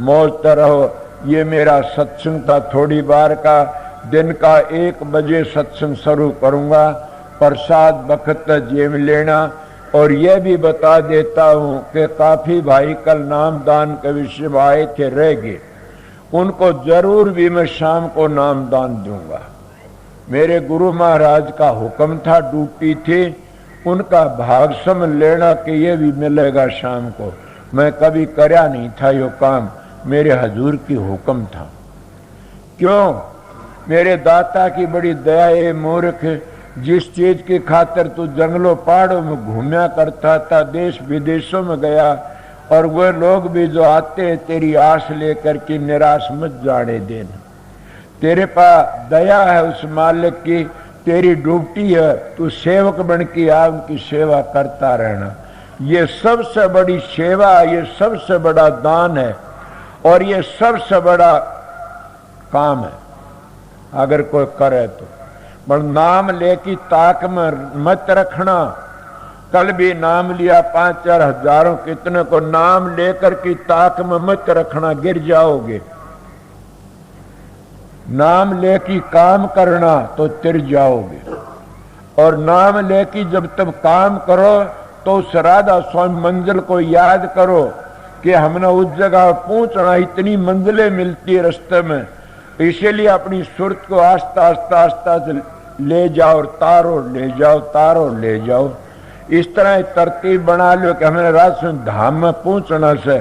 S1: मौज तो रहो। ये मेरा सत्संग था थोड़ी बार का, दिन का 1 बजे सत्संग शुरू करूंगा। प्रसाद वक्त जेब लेना। और यह भी बता देता हूं कि काफी भाई कल नामदान के विषय में आए थे, रह गए, उनको जरूर भी मैं शाम को नामदान दूंगा। मेरे गुरु महाराज का हुक्म था, ड्यूटी थी, उनका भाग समझ लेना कि ये भी मिलेगा शाम को। मैं कभी करया नहीं था यो काम, मेरे हजूर की हुक्म था। क्यों? मेरे दाता की बड़ी दया है। मूर्ख, जिस चीज की खातिर तू जंगलों पहाड़ों में घूमया करता था, देश विदेशों में गया, और वे लोग भी जो आते हैं तेरी आस लेकर के निराश मत जाने देना। तेरे पास दया है उस मालिक की, तेरी ड्यूटी है, तू सेवक बन के आ उनकी सेवा करता रहना। ये सबसे बड़ी सेवा, ये सबसे बड़ा दान है और ये सबसे बड़ा काम है अगर कोई करे तो। पर नाम लेकी ताक में मत रखना। कल भी नाम लिया 5-4 हजारों कितने को, नाम लेकर की ताक में मत रखना, गिर जाओगे। नाम लेकी काम करना तो तिर जाओगे। और नाम लेकी जब तब काम करो तो उस राधा स्वामी मंजिल को याद करो कि हमने उस जगह पहुंचना, इतनी मंजिलें मिलती है रास्ते में। इसीलिए अपनी सुरत को आस्ता आस्ता आस्ता से ले जाओ, तारो ले जाओ, तारो ले जाओ। इस तरह तरतीब बना लो कि हमें राजस्थान धाम में पहुंचना से,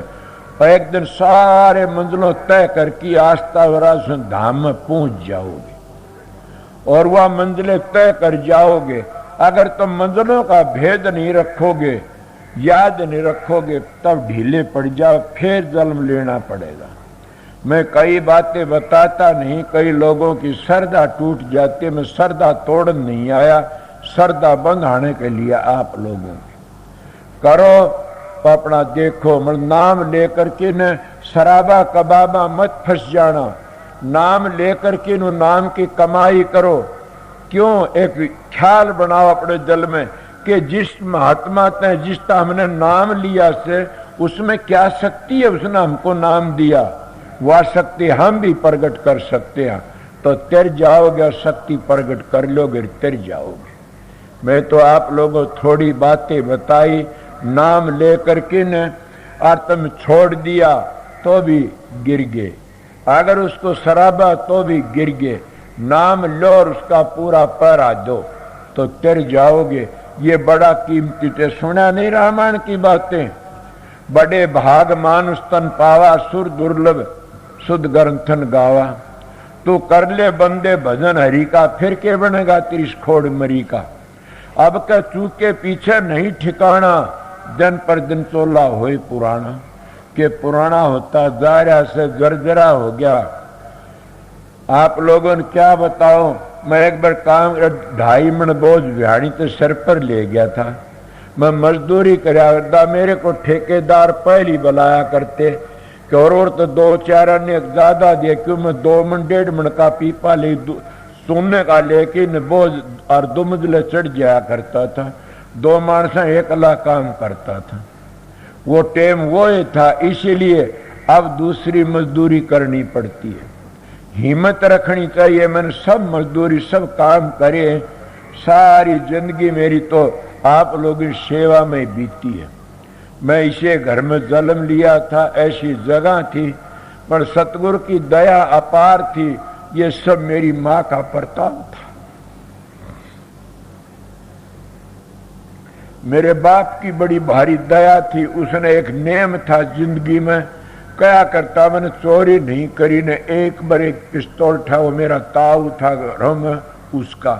S1: और एक दिन सारे मंजिलों तय करके आस्था राजस्थान धाम में पहुंच जाओगे और वह मंजिलें तय कर जाओगे। अगर तुम मंजिलों का भेद नहीं रखोगे, याद नहीं रखोगे, तब ढीले पड़ जाओ, फिर जन्म लेना पड़ेगा। मैं कई बातें बताता नहीं, कई लोगों की श्रद्धा टूट जाती है। मैं श्रद्धा तोड़ नहीं आया, श्रद्धा बंधाने के लिए आप लोगों की करो तो अपना देखो। मतलब नाम लेकर के न शराबा कबाबा मत फंस जाना। नाम लेकर के न नाम की कमाई करो। क्यों? एक ख्याल बनाओ अपने दिल में कि जिस महात्मा ने जिसका हमने नाम लिया से उसमें क्या शक्ति है, उसने हमको नाम दिया, वह शक्ति हम भी प्रकट कर सकते हैं। तो तिर जाओगे और शक्ति प्रकट कर लोगे, तिर जाओगे। मैं तो आप लोगों थोड़ी बातें बताई, नाम लेकर के न और तुम छोड़ दिया तो भी गिर गए, अगर उसको शराबा तो भी गिर गए। नाम लो और उसका पूरा पहरा दो तो तिर जाओगे। ये बड़ा कीमती थे। सुना नहीं रामायण की बातें? बड़े भाग मानुष तन पावा, सुर दुर्लभ सुध ग्रंथन गावा। तू कर ले बंदे भजन हरि का, फिर के बनेगा तेरी खोड़ मरी का। अब के चूक के पीछे नहीं ठिकाना, दिन पर दिन चोला होए पुराना, के पुराना होता जा रहा से जर्जरा हो गया। आप लोगों ने क्या बताओ, मैं एक बार काम 2.5 मन बोझ बिहाड़ी तो सर पर ले गया था। मैं मजदूरी कराया, मेरे को ठेकेदार पहली बुलाया करते कि और तो 2-4 ने ज्यादा दिया, क्यों मैं 2 मन 1.5 मन का पीपा ले सोने का लेकिन बोझ और 2 मंजिले चढ़ जाया करता था। 2 मानसा 1 लाख काम करता था, वो टेम वो ही था। इसीलिए अब दूसरी मजदूरी करनी पड़ती है। हिम्मत रखनी चाहिए, मैंने सब मजदूरी सब काम करे। सारी जिंदगी मेरी तो आप लोगों की सेवा में बीती है। मैं इसे घर में जन्म लिया था, ऐसी जगह थी, पर सतगुरु की दया अपार थी। ये सब मेरी माँ का प्रताप था। मेरे बाप की बड़ी भारी दया थी। उसने एक नेम था जिंदगी में, क्या करता, मैंने चोरी नहीं करी ने। एक बार एक पिस्तौल था, वो मेरा ताऊ था घरों में, उसका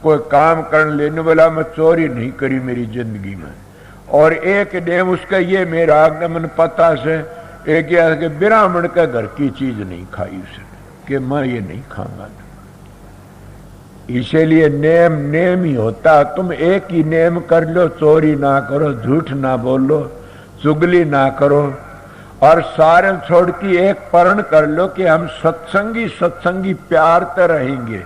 S1: कोई काम करने लेने वाला, मैं चोरी नहीं करी मेरी जिंदगी में। और एक नेम उसका ये मेरा आगमन पता से एक कि ब्राह्मण का घर की चीज नहीं खाई उसने, कि मैं ये नहीं खाऊंगा। इसीलिए नेम नेम ही होता। तुम एक ही नेम कर लो, चोरी ना करो, झूठ ना बोलो, चुगली ना करो, और सारे छोड़ की एक प्रण कर लो कि हम सत्संगी सत्संगी प्यार तो रहेंगे।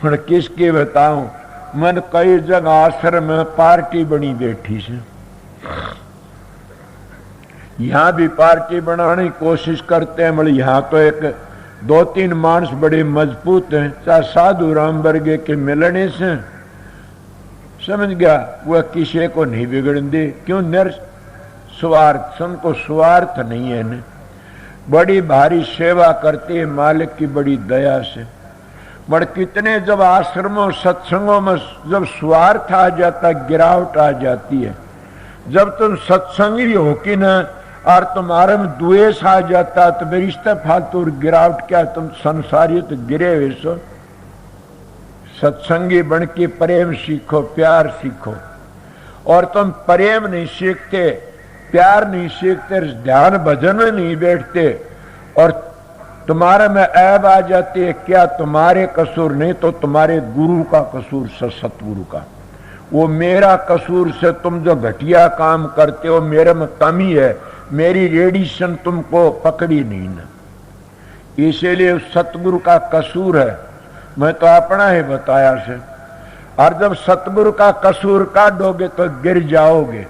S1: और किसके बताऊं, मन कई जगह आश्रम में पार्टी बनी बैठी से, यहां भी पार्टी बनाने की कोशिश करते हैं। मतलब यहां तो एक 2-3 मानस बड़े मजबूत हैं, चाहे साधु राम वर्गे के मिलने से समझ गया वह किसी को नहीं बिगड़न दे। क्यों, स्वार्थ, उनको स्वार्थ नहीं है ने। बड़ी भारी सेवा करती है मालिक की बड़ी दया से। बड़ कितने जब आश्रमों सत्संगों में जब स्वार्थ आ जाता, गिरावट आ जाती है। जब तुम सत्संगी हो कि न और तुम्हारे में द्वेष आ जाता तो मेरी रिश्ता फालतू और गिरावट क्या, तुम संसारी तो गिरे हुए सो। सत्संगी बन के प्रेम सीखो, प्यार सीखो। और तुम प्रेम नहीं सीखते, प्यार नहीं सीखते, ध्यान भजन में नहीं बैठते और तुम्हारे में ऐब आ जाती है, क्या तुम्हारे कसूर नहीं तो तुम्हारे गुरु का कसूर से, सतगुरु का। वो मेरा कसूर से तुम जो घटिया काम करते हो, मेरे में कमी है, मेरी रेडिएशन तुमको पकड़ी नहीं ना, इसीलिए सतगुरु का कसूर है। मैं तो अपना ही बताया से। और जब सतगुरु का कसूर काटोगे तो गिर जाओगे।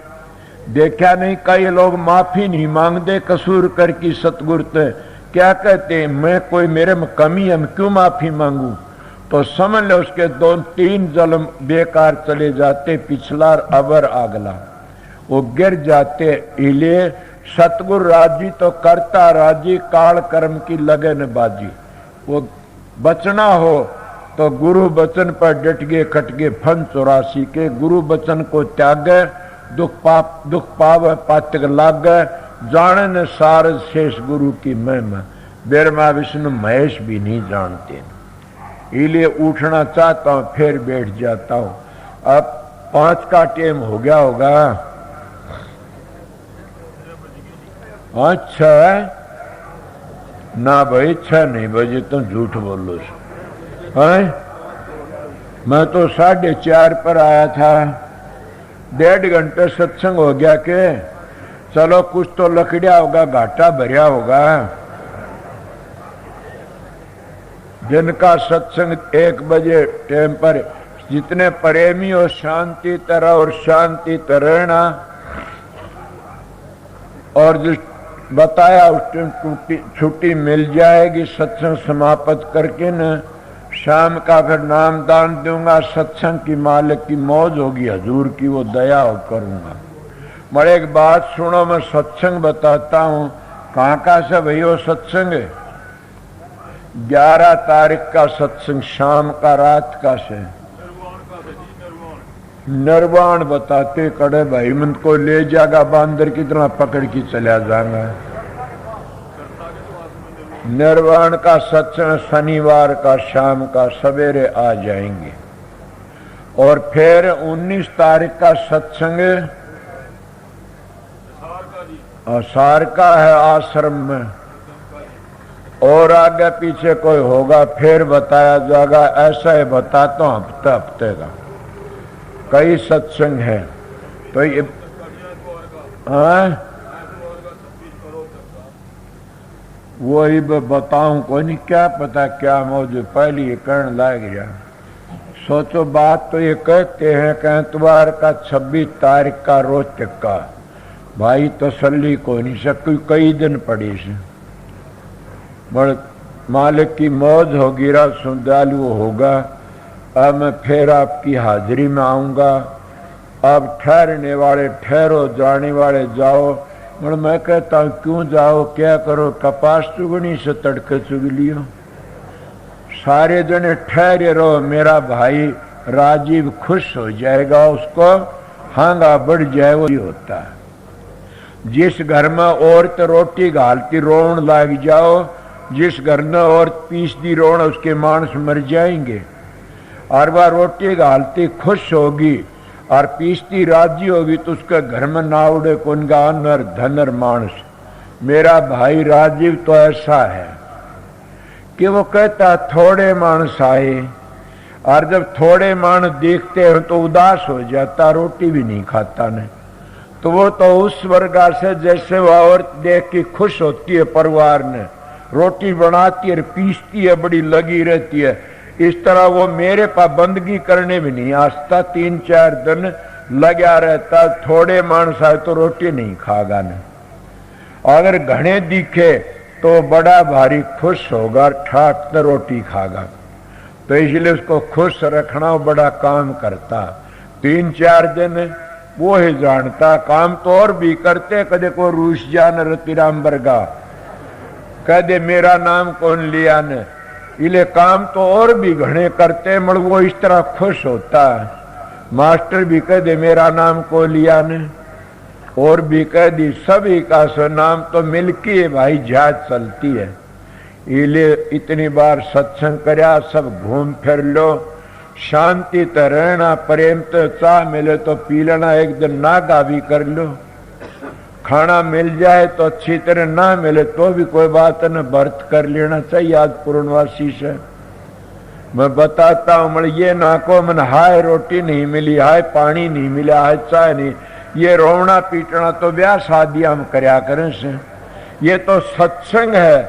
S1: देखा नहीं, कई लोग माफी नहीं मांगते कसूर करके सतगुरु से। क्या कहते, मैं कोई मेरे में कमी है, मैं क्यों माफी मांगू। तो समझ लो उसके 2-3 जन्म बेकार चले जाते, पिछला अवर अगला, वो गिर जाते। इसलिए सतगुरु राजी तो करता राजी, काल कर्म की लगन बाजी। वो बचना हो तो गुरु बचन पर डट गए, खट गए फन 84 के। गुरु बचन को त्यागे, दुख पाव पातक लाग, जाने न सारद शेष गुरु की महिमा। ब्रह्मा विष्णु महेश भी नहीं जानते। इसलिए उठना चाहता हूं, फिर बैठ जाता हूं। अब 5 का टाइम हो गया होगा। अच्छा ना भाई, 6 नहीं बजे तुम झूठ बोलो है। मैं तो 4:30 पर आया था। 1.5 घंटे सत्संग हो गया के। चलो कुछ तो लकड़िया होगा, घाटा भरिया होगा। जिनका सत्संग 1 बजे टाइम पर, जितने प्रेमी हो शांति तरह और शांति रहना। और जिस बताया उस टाइम छुट्टी मिल जाएगी सत्संग समाप्त करके न। शाम का फिर नाम दान दूंगा, सत्संग की मालिक की मौज होगी, हजूर की वो दया हो करूंगा। बड़े एक बात सुनो, मैं सत्संग बताता हूँ। कहाँ का से भैया सत्संग? 11 तारीख का सत्संग, शाम का, रात का से। निर्वाण बताते कड़े भाई, मन को ले जाएगा बांदर कितना पकड़ के चला जाएगा। निर्वाण का सत्संग शनिवार का शाम का, सवेरे आ जाएंगे। और फिर 19 तारीख का सत्संग सार का है आश्रम में, और आगे पीछे कोई होगा फिर बताया जाएगा। ऐसा ही बताता हूं हफ्ते हफ्ते का कई सत्संग है। तो ये वही बताऊं कोई नहीं, क्या पता क्या मौजूद पहले ये कहने लग गया। सोचो बात तो ये कहते हैं कि एतवार का 26 तारीख का रोज तक का भाई तसल्ली कोई नहीं सकती, कई दिन पड़ी से बड़ मालिक की मौज होगी, रात श्रद्धालु होगा। अब मैं फिर आपकी हाजिरी में आऊंगा। अब ठहरने वाले ठहरो, जाने वाले जाओ। मगर मैं कहता हूं क्यों जाओ, क्या करो, कपास चुगनी से तड़के चुग लियो। सारे जने ठहरे रहो, मेरा भाई राजीव खुश हो जाएगा, उसको हांगा बढ़ जाए, वो होता है। जिस घर में औरत रोटी घालती रोन लग जाओ, जिस घर में औरत पीसती रोन, उसके मानस मर जाएंगे। और वह रोटी घालती खुश होगी और पीसती राजी होगी तो उसके घर में ना उड़े कुनगा नर धनर मानस। मेरा भाई राजीव तो ऐसा है कि वो कहता थोड़े मानस आए, और जब थोड़े मानस देखते हैं तो उदास हो जाता, रोटी भी नहीं खाता ने। तो वो तो उस वर्ग से जैसे वह औरत देख के खुश होती है, परिवार ने रोटी बनाती है, पीसती है, बड़ी लगी रहती है, इस तरह वो मेरे पाबंदगी करने भी नहीं आस्ता। 3-4 दिन लगा रहता, थोड़े मानस आए तो रोटी नहीं खागा ने। अगर घने दिखे तो बड़ा भारी खुश होगा, ठाक तो रोटी खागा। तो इसलिए उसको खुश रखना बड़ा काम करता। 3-4 दिन वो ही जानता, काम तो और भी करते, कदे को रूस जान रतिराम बरगा, कदे मेरा नाम कौन लिया ने, इले काम तो और भी घने करते, मगर वो इस तरह खुश होता है। मास्टर भी कह दे मेरा नाम को लिया ने, और भी कह दी, सभी का सो नाम तो मिलकी है भाई, जहाज चलती है। इले इतनी बार सत्संग करया, सब घूम फिर लो, शांति तो रहना, प्रेम तो चाह मिले तो पी लेना, एक दिन नागा भी कर लो, खाना मिल जाए तो अच्छी तरह, ना मिले तो भी कोई बात न, व्रत कर लेना चाहिए। आज पूर्णवासी से मैं बताता हूँ, मगर ये ना को मन हाय रोटी नहीं मिली, हाय पानी नहीं मिला, हाय चाय नहीं, ये रोना पीटना तो ब्याह शादियां हम करया करें से। ये तो सत्संग है,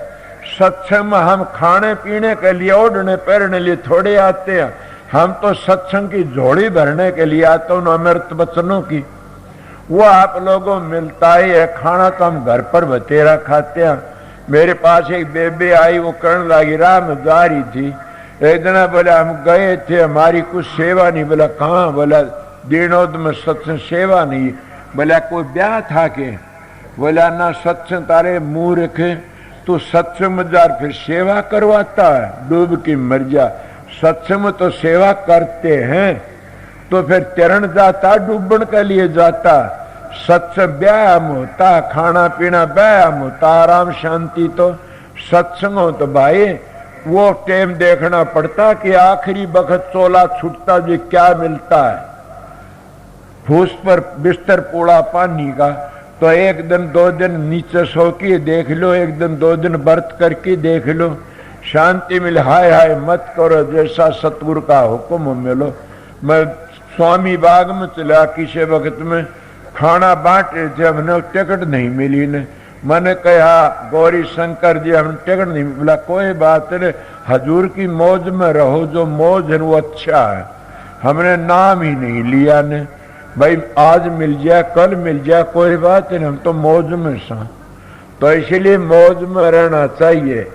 S1: सत्संग में हम खाने पीने के लिए, ओढ़ने पहनने लिए थोड़े आते हैं, हम तो सत्संग की झोली भरने के लिए आते हैं, अमृत वचनों की। वो आप लोगों मिलता ही है, खाना तो हम घर पर बतेरा खाते हैं। मेरे पास एक बेबे आई, वो कहने लगी राह में जा रही थी, एक दिन बोला हम गए थे, हमारी कुछ सेवा नहीं। बोला कहाँ? बोला दीनोद में सत्संग सेवा नहीं। बोला कोई ब्याह था के? बोला ना सत्संग, तारे मूर्ख तू सत्संग में जा फिर सेवा करवाता है, डूब की मर जा। सत्संग में तो सेवा करते हैं, तो फिर तैरण जाता, डूबन के लिए जाता। सत्संग व्यायाम होता, खाना पीना व्यायाम होता, आराम शांति तो सत्संग हो। तो भाई वो टाइम देखना पड़ता कि आखिरी वक्त चोला छूटता जी क्या मिलता है, फूस पर बिस्तर पूरा पानी का। तो एक दिन 2 दिन नीचे सो के देख लो, एक दिन 2 दिन व्रत करके देख लो, शांति मिले। हाय हाय मत करो, जैसा सतगुरु का हुक्म मिलो। मैं स्वामी बाग में चला, किसी वक्त में खाना बांट रहे थे, हमने टिकट नहीं मिली ने। मैंने कहा गौरी शंकर जी हमने टिकट नहीं मिला, कोई बात नहीं, हजूर की मौज में रहो, जो मौज है वो अच्छा है। हमने नाम ही नहीं लिया ने, भाई आज मिल जाए कल मिल जाए कोई बात नहीं, हम तो मौज में सा। तो इसलिए मौज में रहना चाहिए,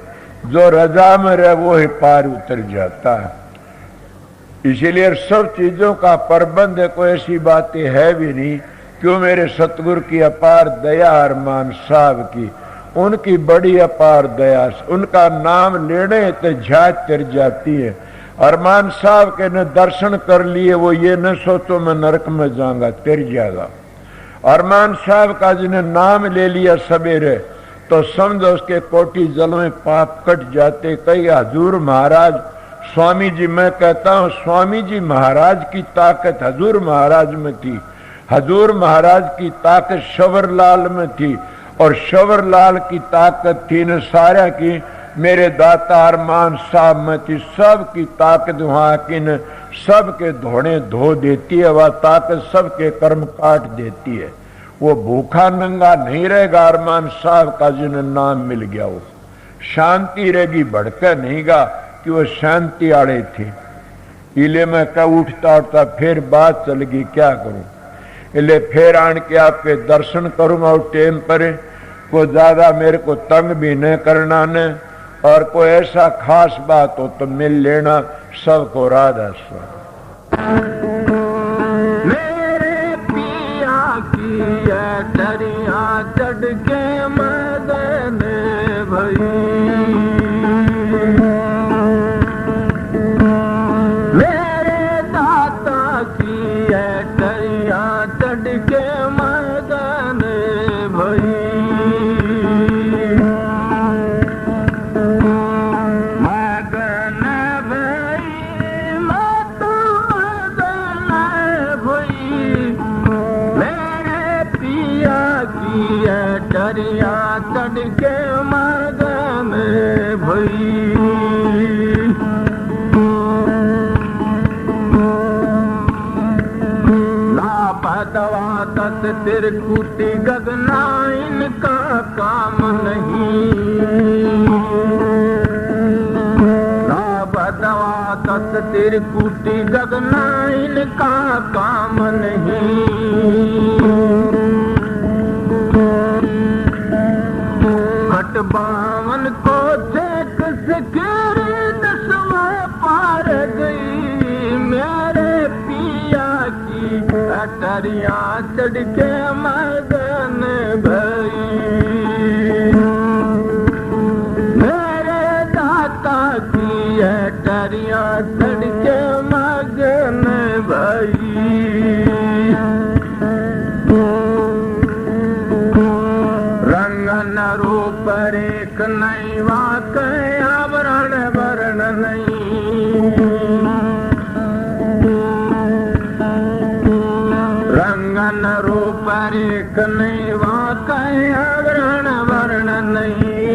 S1: जो रजा में रहे वो ही पार उतर जाता है। इसीलिए सब चीजों का प्रबंध है, कोई ऐसी बातें है भी नहीं। क्यों? मेरे सतगुरु की अपार दया, अरमान साहब की, उनकी बड़ी अपार दया, उनका नाम लेने तो झाज तिर जाती है। अरमान साहब के ने दर्शन कर लिए, वो ये न सोचो मैं नरक में जाऊंगा, तिर जाएगा। अरमान साहब का जिन्हें नाम ले लिया सवेरे, तो समझो उसके कोटि जल में पाप कट जाते। कई हजूर महाराज स्वामी जी, मैं कहता हूँ स्वामी जी महाराज की ताकत हजूर महाराज में थी, हजूर महाराज की ताकत शंवरलाल में थी, और शंवरलाल की ताकत थी न सारा की मेरे दाता अरमान साहब में थी। सब की ताकत वहां की न सबके धोने धो देती है, वह ताकत सबके कर्म काट देती है। वो भूखा नंगा नहीं रहेगा अरमान साहब का जिन्हें नाम मिल गया, वो शांति रहेगी, भड़का नहींगा कि वो शांति आड़े थे। इले मैं क्या उठता उठता फिर बात चल गई, क्या करूं, इले फिर आन के आपके दर्शन करूंगा उस टाइम पर, को ज्यादा मेरे को तंग भी न करना न, और कोई ऐसा खास बात हो तो मिल लेना। सबको राधा स्वामी।
S2: मेरे पिया की दरिया चढ़ के मदन भई, मेरे दाता की दरिया चढ़ के मदन भई, दरिया चढ़ के मगन भई, लापतवा तत तिरकुटी गगना इनका काम नहीं, लापतवा तत तिरकुटी गगना इनका काम नहीं, बावन को चेक सिकेरी 10वें पार गई, मेरे पिया की अटरिया चढ़ के मगन भई, मेरे दाता की अटरिया चढ़ के मगन भई, रंगन रूप एक नहीं वाकई आवरण वर्ण नहीं, रंगन रूप एक नहीं वाकई आवरण वर्ण नहीं,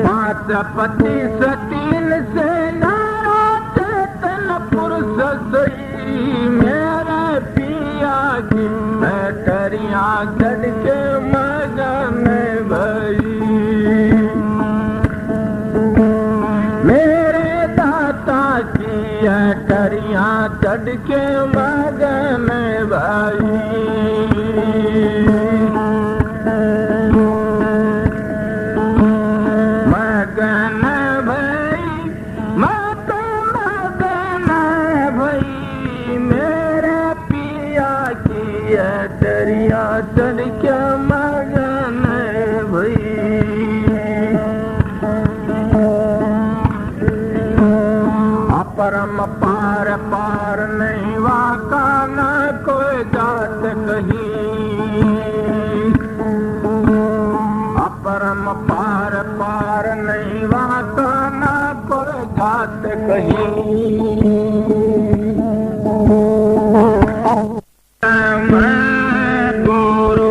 S2: पांच पति सतीन से नारा चेतन पुरुष सही, मेरे पिया की करिया चढ़ के मगन भई, मेरे दाता की करिया चढ़ के मगन भई, मगन भई मत मगन भई, मेरे पिया की दरिया चढ़ के मगन भई, अपरम पार पार नहीं वाका न कोई जात कहीं, अपरम पार पार नहीं वाका न कोई जात कहीं, मैं गुरु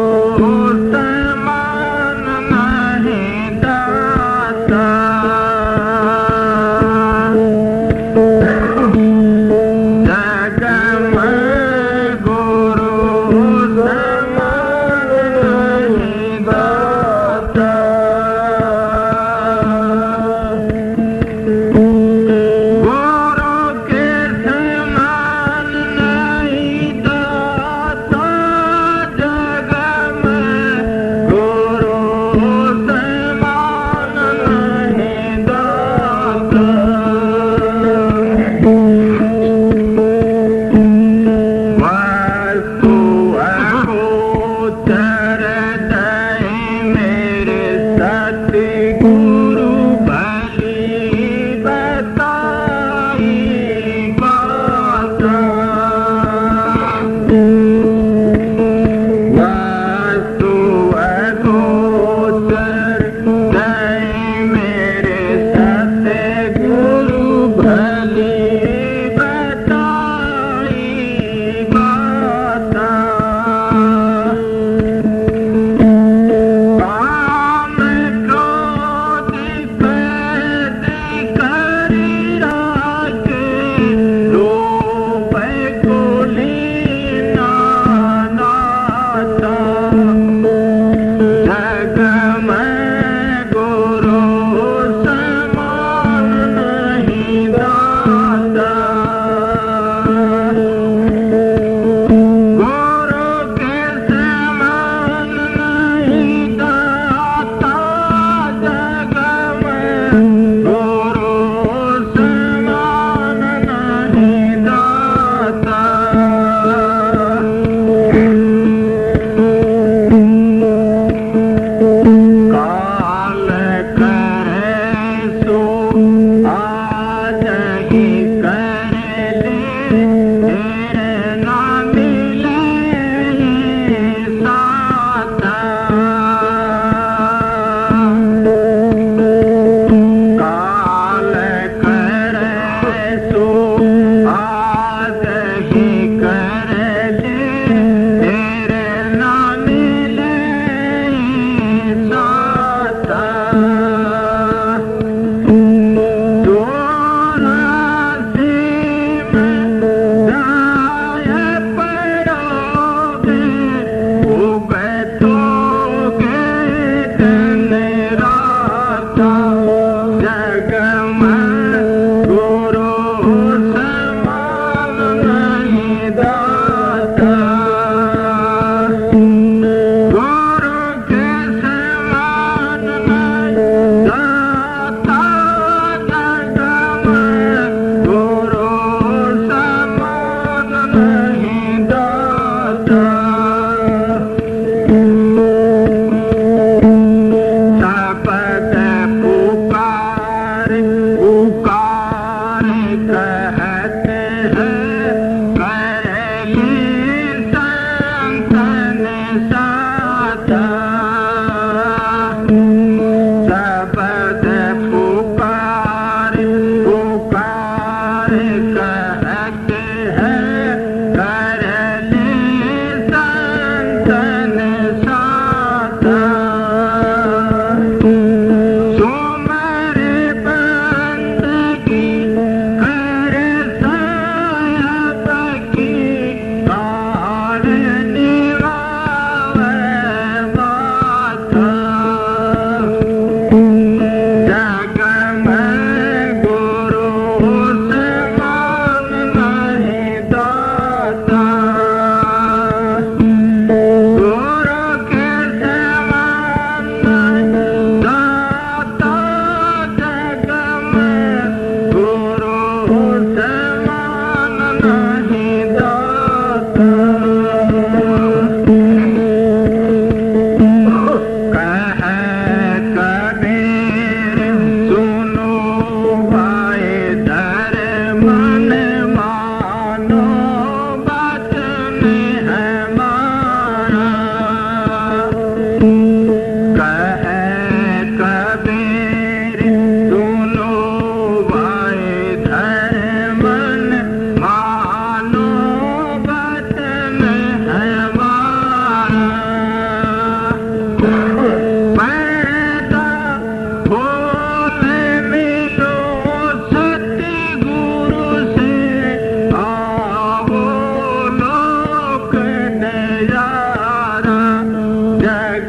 S2: जय